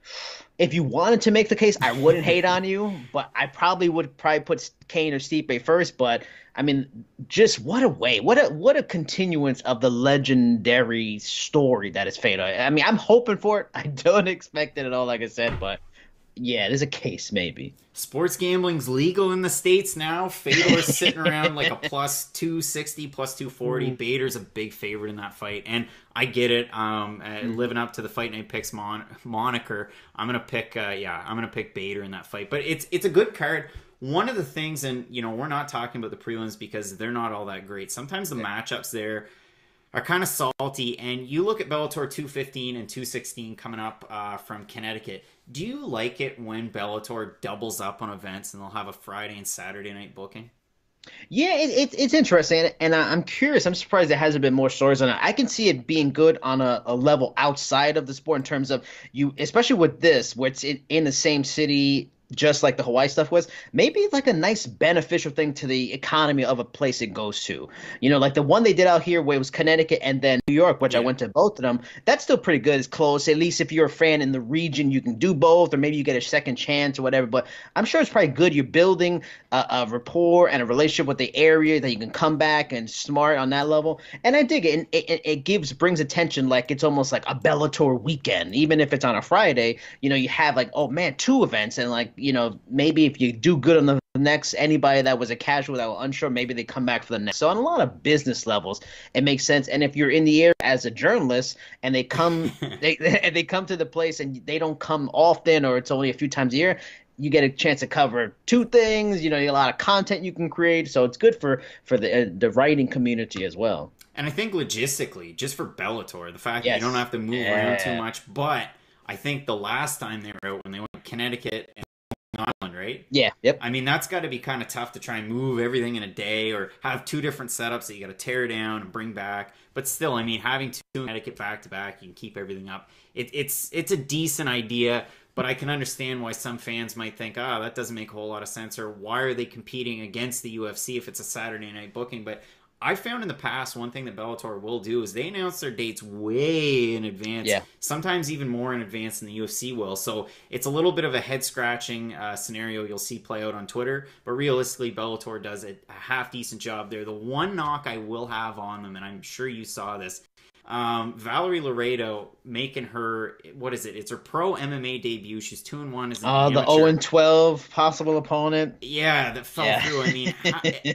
If you wanted to make the case, I wouldn't hate on you, but I would put Kane or Stipe first. But I mean, just what a way, what a continuance of the legendary story that is Fedor. I mean, I'm hoping for it. I don't expect it at all, like I said, but yeah, there's a case maybe. Sports gambling's legal in the States now. Fedor's sitting around like a plus 260, plus 240. Bader's a big favorite in that fight, and I get it. Living up to the Fight Night Picks moniker, I'm gonna pick Bader in that fight. But it's a good card. One of the things, and we're not talking about the prelims because they're not all that great. Sometimes the matchups there are kind of salty, and you look at Bellator 215 and 216 coming up from Connecticut. Do you like it when Bellator doubles up on events and they'll have a Friday and Saturday night booking? Yeah, it's interesting, and I'm curious. I'm surprised there hasn't been more stories on it. I can see it being good on a level outside of the sport in terms of you, especially with this, where it's in the same city, just like the Hawaii stuff was, maybe like a nice beneficial thing to the economy of a place it goes to. Like the one they did out here where it was Connecticut and then New York, which I went to both of them. That's still pretty good. It's close. At least if you're a fan in the region, you can do both, or maybe you get a second chance or whatever. But I'm sure it's probably good. You're building a rapport and a relationship with the area that you can come back and smart on that level. And I dig it. And it brings attention, like it's almost like a Bellator weekend. Even if it's on a Friday, you have like, oh man, 2 events, and like, maybe if you do good on the next, anybody that was a casual that was unsure, maybe they come back for the next. So on a lot of business levels, it makes sense. And if you're in the area as a journalist and they come, they come to the place and they don't come often, or it's only a few times a year, you get a chance to cover 2 things. You a lot of content you can create. So it's good for the writing community as well. And I think logistically, just for Bellator, the fact that you don't have to move around too much. But I think the last time they were out, when they went to Connecticut and Island, right? Yeah. Yep. I mean, that's got to be kind of tough to try and move everything in a day, or have 2 different setups that you got to tear down and bring back. But still, I mean, having 2 Connecticut back to back, you can keep everything up. It's a decent idea, but I can understand why some fans might think, that doesn't make a whole lot of sense, or why are they competing against the UFC if it's a Saturday night booking? But I found in the past, one thing that Bellator will do is they announce their dates way in advance, sometimes even more in advance than the UFC will. So it's a little bit of a head-scratching scenario you'll see play out on Twitter, but realistically, Bellator does a half-decent job there. The one knock I will have on them, and I'm sure you saw this, Valerie Laredo making her, what is it? It's her pro MMA debut. She's 2-1 as an amateur. The 0-12 possible opponent. Yeah, that fell through. I mean,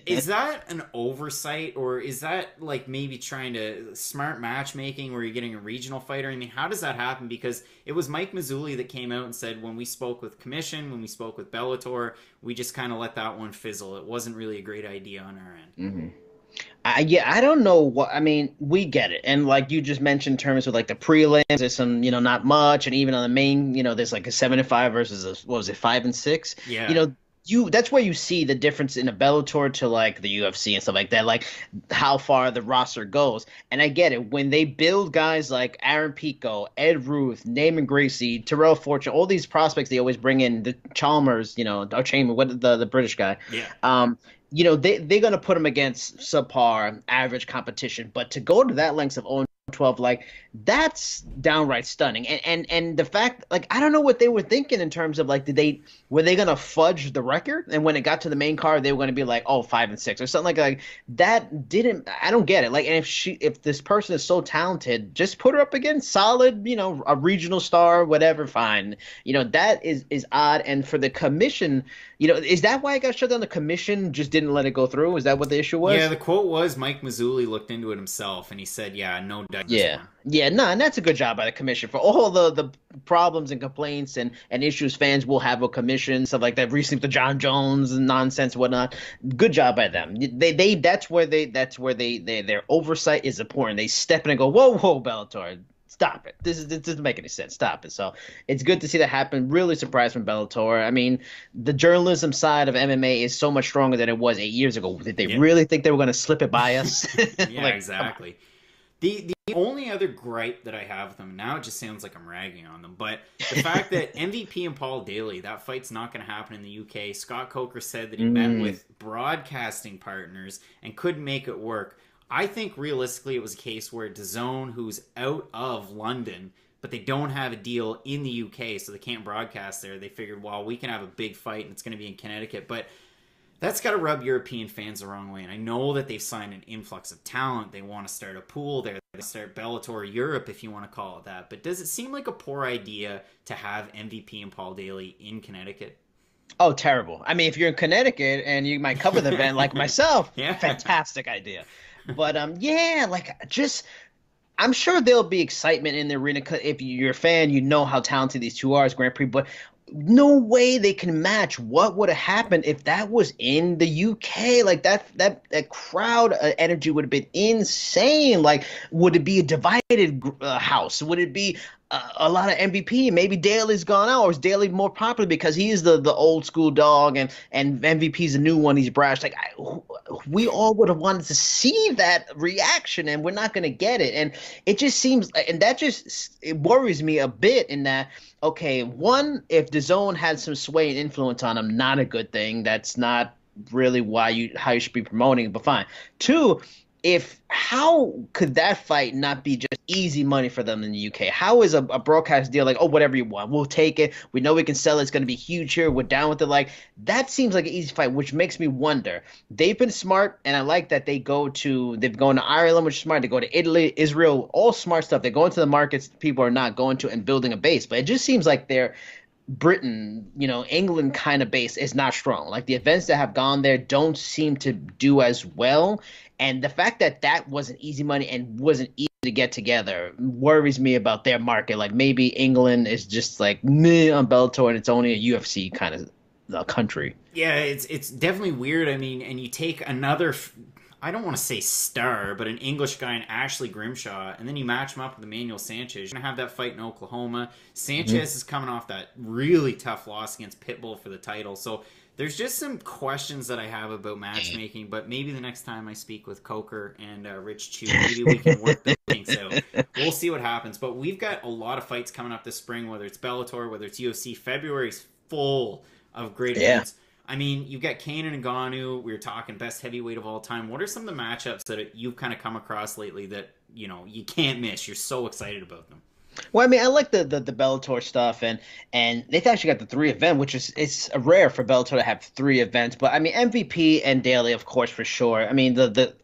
is that an oversight, or is that like maybe trying to smart matchmaking where you're getting a regional fighter? I mean, how does that happen? Because it was Mike Mazzulli that came out and said, when we spoke with Commission, when we spoke with Bellator, we just kind of let that one fizzle. It wasn't really a great idea on our end. Mm-hmm. I don't know what, I mean, we get it. And like you just mentioned, in terms of like the prelims, there's some, not much. And even on the main, there's like a 7-5 versus a, 5-6. Yeah. that's where you see the difference in a Bellator to like the UFC and stuff like that, like how far the roster goes. And I get it when they build guys like Aaron Pico, Ed Ruth, Naaman Gracie, Terrell Fortune, all these prospects they always bring in, the Chalmers, or Chamber, what the British guy. Yeah. They're gonna put them against subpar average competition, but to go to that lengths of 0-12, like that's downright stunning. And the fact, like, I don't know what they were thinking in terms of like, were they gonna fudge the record? And when it got to the main card, they were gonna be like, 5-6 or something like that. Didn't, I don't get it. Like, and if this person is so talented, just put her up against solid, a regional star, whatever, fine. That is odd. And for the commission, is that why it got shut down? The commission just didn't let it go through? Is that what the issue was? Yeah, the quote was Mike Mazzulli looked into it himself and he said, yeah, no doubt. Yeah, no, and that's a good job by the commission for all the problems and complaints and issues fans will have with commission, stuff like that. Recently, the John Jones and nonsense, and whatnot. Good job by them. That's where their oversight is important. They step in and go, whoa, Bellator, stop it. This doesn't make any sense. Stop it. So it's good to see that happen. Really surprised from Bellator. I mean, the journalism side of MMA is so much stronger than it was 8 years ago. Did they really think they were going to slip it by us? Yeah, exactly. The only other gripe that I have with them, now it just sounds like I'm ragging on them, but the fact that MVP and Paul Daly, that fight's not going to happen in the UK. Scott Coker said that he met with broadcasting partners and couldn't make it work. I think realistically it was a case where DAZN, who's out of London, but they don't have a deal in the UK, so they can't broadcast there. They figured, well, we can have a big fight and it's going to be in Connecticut, but that's got to rub European fans the wrong way. And I know that they've signed an influx of talent. They want to start a pool there. They start Bellator Europe, if you want to call it that. But does it seem like a poor idea to have MVP and Paul Daly in Connecticut? Oh, terrible. I mean, if you're in Connecticut and you might cover the event like myself, fantastic idea. But, I'm sure there'll be excitement in the arena. If you're a fan, you know how talented these two are as Grand Prix. But no way they can match what would have happened if that was in the UK. Like that crowd energy would have been insane. Like, would it be a divided house? Would it be a lot of MVP? Maybe Daly's gone out, or is Daly more popular because he is the old school dog and MVP's a new one? He's brash. Like, we all would have wanted to see that reaction, and we're not going to get it. And it just seems, and it worries me a bit in that, okay, one, if DAZN had some sway and influence on him, not a good thing. That's not really how you should be promoting it, but fine. Two, how could that fight not be just easy money for them in the UK? How is a broadcast deal like, whatever you want, we'll take it. We know we can sell it. It's going to be huge here. We're down with it. Like, that seems like an easy fight, which makes me wonder. They've been smart, and I like that they've gone to Ireland, which is smart. They go to Italy, Israel, all smart stuff. They go into the markets people are not going to and building a base. But it just seems like they're Britain, England kind of base is not strong. Like, the events that have gone there don't seem to do as well. And the fact that wasn't easy money and wasn't easy to get together worries me about their market. Like, maybe England is just like meh on Bellator and it's only a UFC kind of country. Yeah, it's definitely weird. I mean, and you take another, I don't want to say star, but an English guy in Ashley Grimshaw, and then you match him up with Emmanuel Sanchez. You're going to have that fight in Oklahoma. Sanchez is coming off that really tough loss against Pitbull for the title. So there's just some questions that I have about matchmaking, but maybe the next time I speak with Coker and Rich Chu, maybe we can work the things out. We'll see what happens. But we've got a lot of fights coming up this spring, whether it's Bellator, whether it's UFC. February's full of great events. I mean, you've got Kane and Ngannou. We were talking best heavyweight of all time. What are some of the matchups that you've kind of come across lately that, you can't miss? You're so excited about them. Well, I mean, I like the Bellator stuff, and they've actually got the 3 event, which it's rare for Bellator to have 3 events. But I mean, MVP and Daly, of course, for sure. I mean,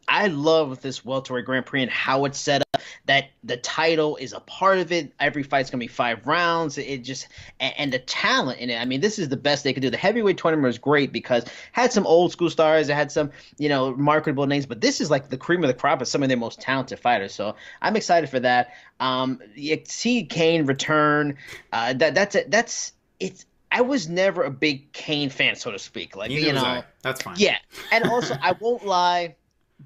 I love this welterweight Grand Prix and how it's set up. That the title is a part of it. Every fight's gonna be 5 rounds. It just and the talent in it. I mean, this is the best they could do. The heavyweight tournament was great because it had some old school stars. It had some marketable names, but this is like the cream of the crop of some of their most talented fighters. So I'm excited for that. You see Kane return. That's it. I was never a big Kane fan, so to speak. Like, that's fine. Yeah, and also I won't lie.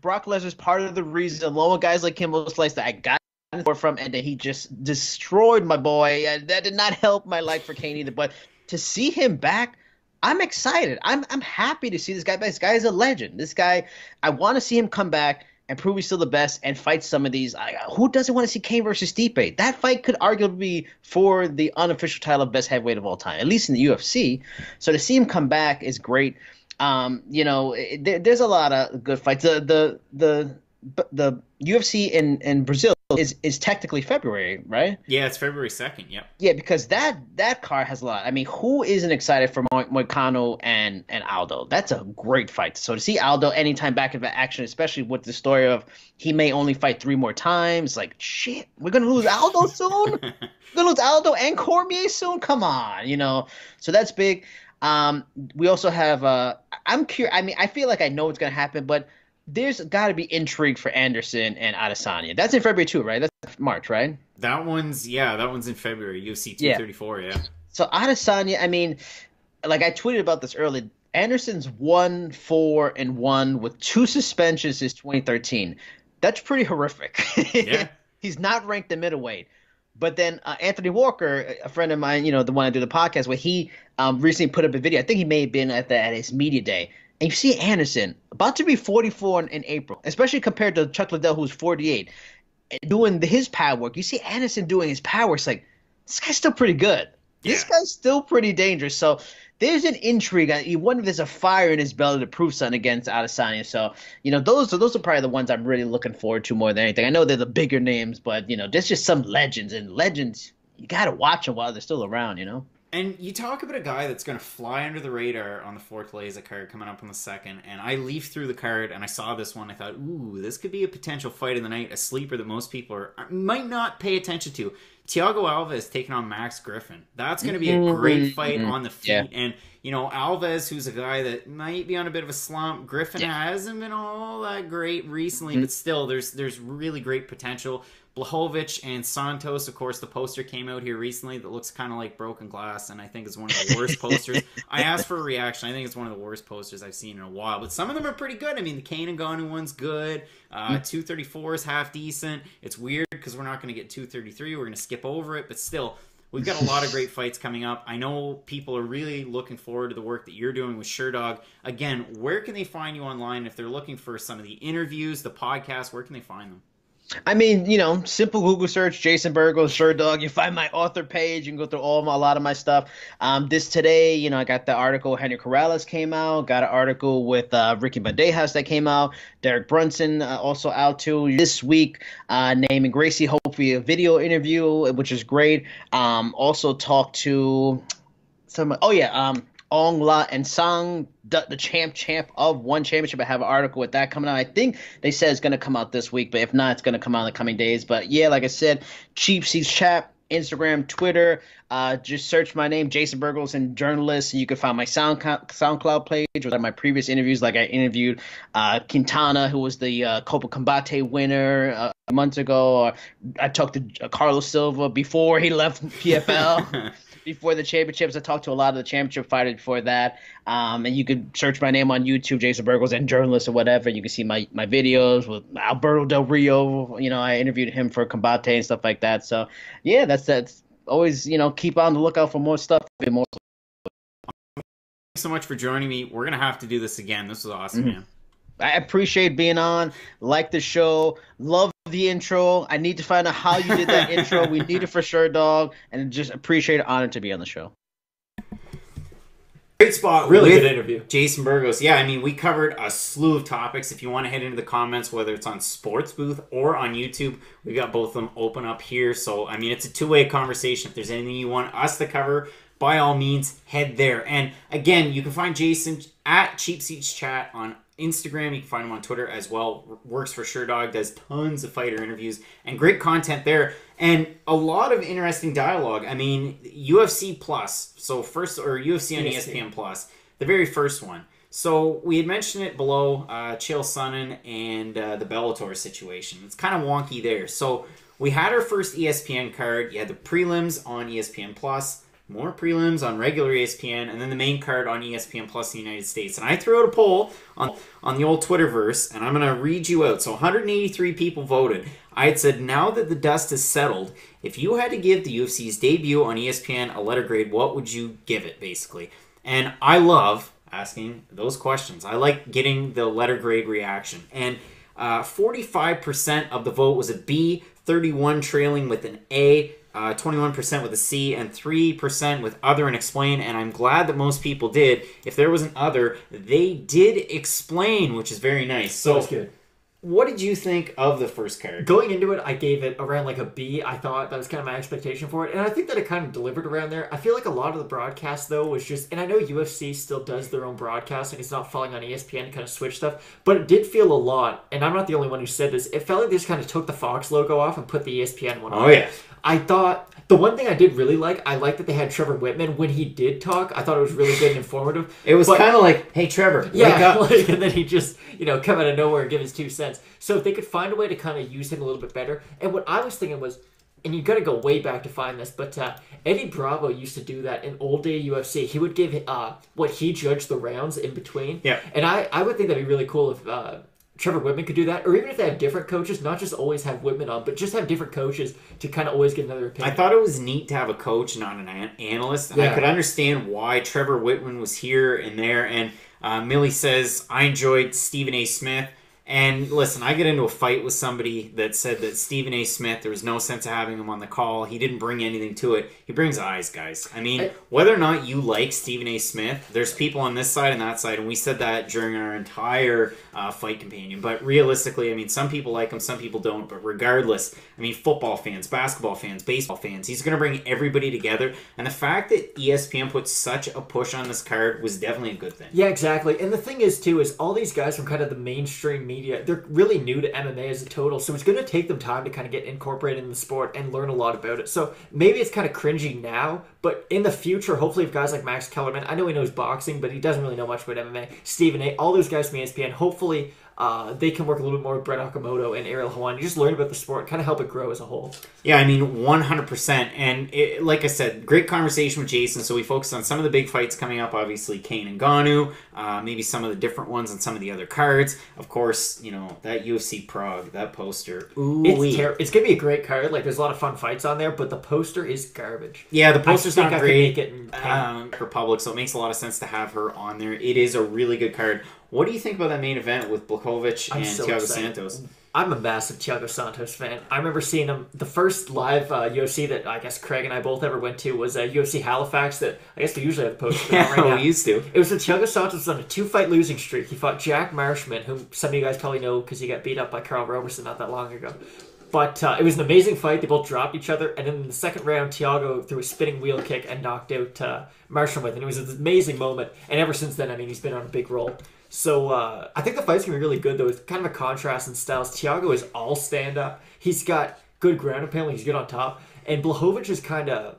Brock Lesnar's part of the reason, along with guys like Kimbo Slice, that I got more from, and that he just destroyed my boy. That did not help my like for Kane either. But to see him back, I'm excited. I'm happy to see this guy back. This guy is a legend. This guy, I want to see him come back and prove he's still the best and fight some of these. Who doesn't want to see Kane versus Stipe? That fight could arguably be for the unofficial title of best heavyweight of all time, at least in the UFC. So to see him come back is great. There's a lot of good fights. The UFC in Brazil is technically February, right? Yeah, it's February 2nd. Yep. Yeah, because that card has a lot. I mean, who isn't excited for Moicano and Aldo? That's a great fight. So to see Aldo anytime back into action, especially with the story of he may only fight 3 more times, like shit, we're gonna lose Aldo soon. We're gonna lose Aldo and Cormier soon. Come on, So that's big. We also have. I'm curious. I mean, I feel like I know what's gonna happen, but there's got to be intrigue for Anderson and Adesanya. That's in February too, right? That's March, right? That one's in February. UFC 234, yeah. So Adesanya, I mean, like I tweeted about this early. Anderson's 1-4-1 with 2 suspensions since 2013. That's pretty horrific. Yeah. He's not ranked in middleweight. But then Anthony Walker, a friend of mine, the one I do the podcast with, he recently put up a video. I think he may have been at his media day. And you see Anderson about to be 44 in April, especially compared to Chuck Liddell, who's 48, doing his power work. You see Anderson doing his power work. It's like, this guy's still pretty good. Yeah. This guy's still pretty dangerous. So there's an intrigue. You wonder if there's a fire in his belly to prove something against Adesanya. So, those are probably the ones I'm really looking forward to more than anything. I know they're the bigger names, but, there's just some legends. And legends, you got to watch them while they're still around, And you talk about a guy that's going to fly under the radar on the Fortaleza card coming up on the 2nd, and I leafed through the card and I saw this one. I thought, ooh, this could be a potential fight of the night, a sleeper that most people might not pay attention to. Thiago Alva is taking on Max Griffin. That's going to be a great fight on the feet. Yeah. And, Alves, who's a guy that might be on a bit of a slump. Griffin hasn't been all that great recently, but still, there's really great potential. Blachowicz and Santos, of course, the poster came out here recently that looks kind of like broken glass, and I think it's one of the worst posters. I asked for a reaction. I think it's one of the worst posters I've seen in a while, but some of them are pretty good. I mean, the Kane and Ngannou one's good. 234 is half decent. It's weird because we're not going to get 233. We're going to skip over it, but still, we've got a lot of great fights coming up. I know people are really looking forward to the work that you're doing with SureDog. Again, where can they find you online if they're looking for some of the interviews, the podcast? Where can they find them? I mean, simple Google search, Jason Burgos, SureDog. You find my author page. You can go through a lot of my stuff. This today, I got the article Henry Corrales came out. Got an article with Ricky Bandejas that came out. Derek Brunson also out too. This week, naming Gracie, hopefully a video interview, which is great. Also talked to some. Ong La and Sang, the champ of one championship. I have an article with that coming out. I think they said it's going to come out this week, but if not, it's going to come out in the coming days. But yeah, like I said, Cheap Seats Chat, Instagram, Twitter. Just search my name, Jason Burgos, and journalist. You can find my SoundCloud page with my previous interviews. Like I interviewed Quintana, who was the Copa Combate winner a month ago. Or I talked to Carlos Silva before he left PFL. Before the championships, I talked to a lot of the championship fighters before that. And you could search my name on YouTube, Jason Burgos, and journalist or whatever. You can see my videos with Alberto Del Rio. I interviewed him for Combate and stuff like that. So, yeah, that's always, keep on the lookout for more stuff. Thanks so much for joining me. We're going to have to do this again. This was awesome, man. I appreciate being on. Like the show. Love the intro. I need to find out how you did that intro. We need it for sure, dog. And just appreciate it. Honored to be on the show. Great spot. Really good interview. Jason Burgos. Yeah, I mean, we covered a slew of topics. If you want to head into the comments, whether it's on Sports Booth or on YouTube, we got both of them open up here. So, I mean, it's a two-way conversation. If there's anything you want us to cover, by all means, head there. And again, you can find Jason at Cheap Seats Chat on Instagram. You can find him on Twitter as well. Works for SureDog, does tons of fighter interviews and great content there, and a lot of interesting dialogue. I mean, UFC Plus, so first, or UFC on ESPN Plus, the very first one. So we had mentioned it below, Chael Sonnen and the Bellator situation. It's kind of wonky there. So we had our first ESPN card. You had the prelims on ESPN Plus, more prelims on regular ESPN, and then the main card on ESPN Plus in the United States. And I threw out a poll on the old Twitterverse, and I'm going to read you out. So 183 people voted. I had said, now that the dust has settled, if you had to give the UFC's debut on ESPN a letter grade, what would you give it, basically? And I love asking those questions. I like getting the letter grade reaction. And 45% of the vote was a B, 31 trailing with an A, 21% with a C, and 3% with other and explain. And I'm glad that most people did. If there was an other, they did explain, which is very nice. So that's good. What did you think of the first card? Going into it, I gave it around like a B. I thought that was kind of my expectation for it. And I think that it kind of delivered around there. I feel like a lot of the broadcast, though, was just... And I know UFC still does their own broadcasting. It's not falling on ESPN to kind of switch stuff. But it did feel a lot, and I'm not the only one who said this, it felt like they just kind of took the Fox logo off and put the ESPN one on. Oh, yeah. I thought... The one thing I did really like, I liked that they had Trevor Whitman. When he did talk, I thought it was really good and informative. It was kind of like, hey, Trevor, wake up. Like, and then he just, come out of nowhere and give his 2 cents. So if they could find a way to kind of use him a little bit better. And what I was thinking was, and you got to go way back to find this, but Eddie Bravo used to do that in old day UFC. He would give what he judged the rounds in between. Yeah. And I would think that'd be really cool if Trevor Whitman could do that, or even if they had different coaches, not just always have Whitman on, but just have different coaches to kind of always get another opinion. I thought it was neat to have a coach, not an analyst. And I could understand why Trevor Whitman was here and there. And Millie says, I enjoyed Stephen A. Smith. And listen, I get into a fight with somebody that said that Stephen A. Smith, there was no sense of having him on the call. He didn't bring anything to it. He brings eyes, guys. I mean, whether or not you like Stephen A. Smith, there's people on this side and that side, and we said that during our entire fight companion. But realistically, I mean, some people like him, some people don't. But regardless, I mean, football fans, basketball fans, baseball fans, he's going to bring everybody together. And the fact that ESPN put such a push on this card was definitely a good thing. Yeah, exactly. And the thing is, too, is all these guys from kind of the mainstream media, they're really new to MMA as a total, so it's going to take them time to kind of get incorporated in the sport and learn a lot about it. So maybe it's kind of cringy now, but in the future, hopefully if guys like Max Kellerman, I know he knows boxing, but he doesn't really know much about MMA, Stephen A., all those guys from ESPN, hopefully they can work a little bit more with Brett Okamoto and Ariel Helwani, just learn about the sport, kind of help it grow as a whole. Yeah, I mean, 100%. And like I said, great conversation with Jason. So we focused on some of the big fights coming up, obviously Kane and Ngannou, maybe some of the different ones and some of the other cards. Of course, that UFC Prague, that poster. Ooh, it's going to be a great card. Like, there's a lot of fun fights on there, but the poster is garbage. Yeah, the poster's not great. Her public, so it makes a lot of sense to have her on there. It is a really good card. What do you think about that main event with Blachowicz and Thiago Santos? I'm a massive Thiago Santos fan. I remember seeing him, the first live UFC that I guess Craig and I both ever went to was UFC Halifax that I guess we usually have the poster right now. We used to. It was when Thiago Santos was on a 2-fight losing streak. He fought Jack Marshman, whom some of you guys probably know because he got beat up by Carl Roberson not that long ago. But it was an amazing fight. They both dropped each other. And then in the second round, Thiago threw a spinning wheel kick and knocked out Marshman with. And it was an amazing moment. And ever since then, I mean, he's been on a big roll. So I think the fight's going to be really good, though. It's kind of a contrast in styles. Thiago is all stand-up. He's got good ground and pound. He's good on top. And Blachowicz is kind of...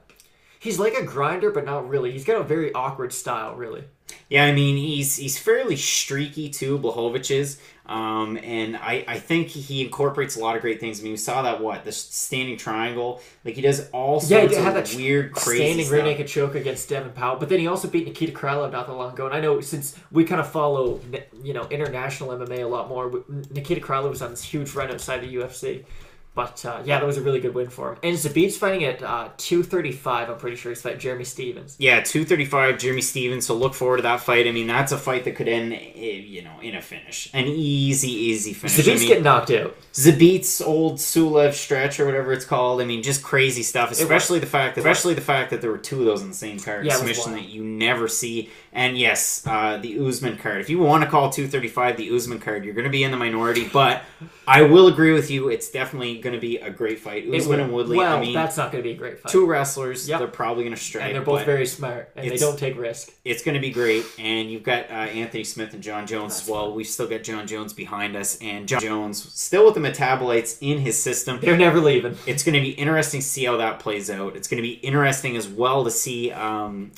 He's like a grinder, but not really. He's got a very awkward style, really. Yeah, I mean, he's fairly streaky, too, Blachowicz is. And I think he incorporates a lot of great things. I mean, we saw that, the standing triangle. Like, he does all sorts of that weird, crazy standing stuff. rear naked choke against Devin Powell. But then he also beat Nikita Krylov not that long ago. And I know since we kind of follow, international MMA a lot more, Nikita Krylov was on this huge run outside the UFC. But, that was a really good win for him. And Zabit's fighting at 235, I'm pretty sure. He's fighting Jeremy Stephens. Yeah, 235, Jeremy Stephens. So look forward to that fight. I mean, that's a fight that could end, in a finish. An easy finish. Zabit's getting knocked out. Zabit's old Sulev stretch or whatever it's called. I mean, just crazy stuff. Especially the fact that there were 2 of those in the same card. Yeah, submission that you never see. And yes, the Usman card. If you want to call 235 the Usman card, you're going to be in the minority. But I will agree with you. It's definitely going to be a great fight. Usman and Woodley. Well, I mean, that's not going to be a great fight. 2 wrestlers. Yep. They're probably going to strike. And they're both very smart. And they don't take risk. It's going to be great. And you've got Anthony Smith and John Jones as well. We've still got John Jones behind us. And John Jones still with the metabolites in his system. They're never leaving. It's going to be interesting to see how that plays out. It's going to be interesting as well to see.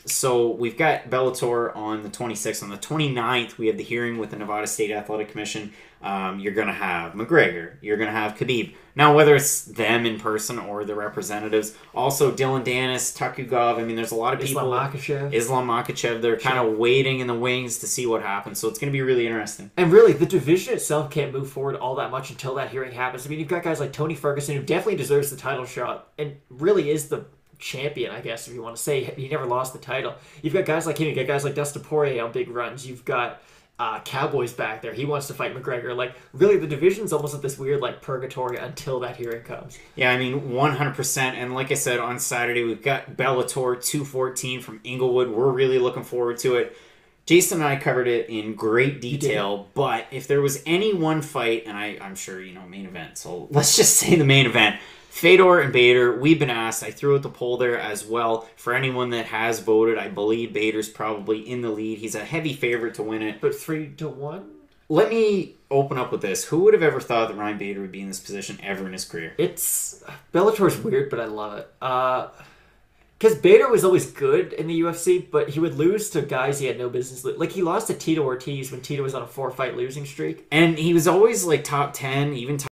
So we've got Bellator on the 26th. On the 29th, we have the hearing with the Nevada State Athletic Commission. You're going to have McGregor. You're going to have Khabib. Now, whether it's them in person or the representatives, also Dylan Danis, Takugov. I mean, there's a lot of people. Islam Makhachev. They're kind of waiting in the wings to see what happens. So it's going to be really interesting. And really, the division itself can't move forward all that much until that hearing happens. I mean, you've got guys like Tony Ferguson, who definitely deserves the title shot and really is the champion, I guess, if you want to say. He never lost the title. You've got guys like him. You got guys like Dustin Poirier on big runs. You've got Cowboys back there. He wants to fight McGregor. Like, really, the division's almost at this weird, like, purgatory until that hearing comes. Yeah, I mean, 100%. And like I said, on Saturday, we've got Bellator 214 from Inglewood. We're really looking forward to it. Jason and I covered it in great detail, but if there was any one fight, and I'm sure, main event, so let's just say the main event, Fedor and Bader, we've been asked. I threw out the poll there as well. For anyone that has voted, I believe Bader's probably in the lead. He's a heavy favorite to win it. But 3-1? Let me open up with this. Who would have ever thought that Ryan Bader would be in this position ever in his career? Bellator's weird, but I love it. Because Bader was always good in the UFC, but he would lose to guys he had no business. Like, he lost to Tito Ortiz when Tito was on a 4-fight losing streak. And he was always, like, top 10, even top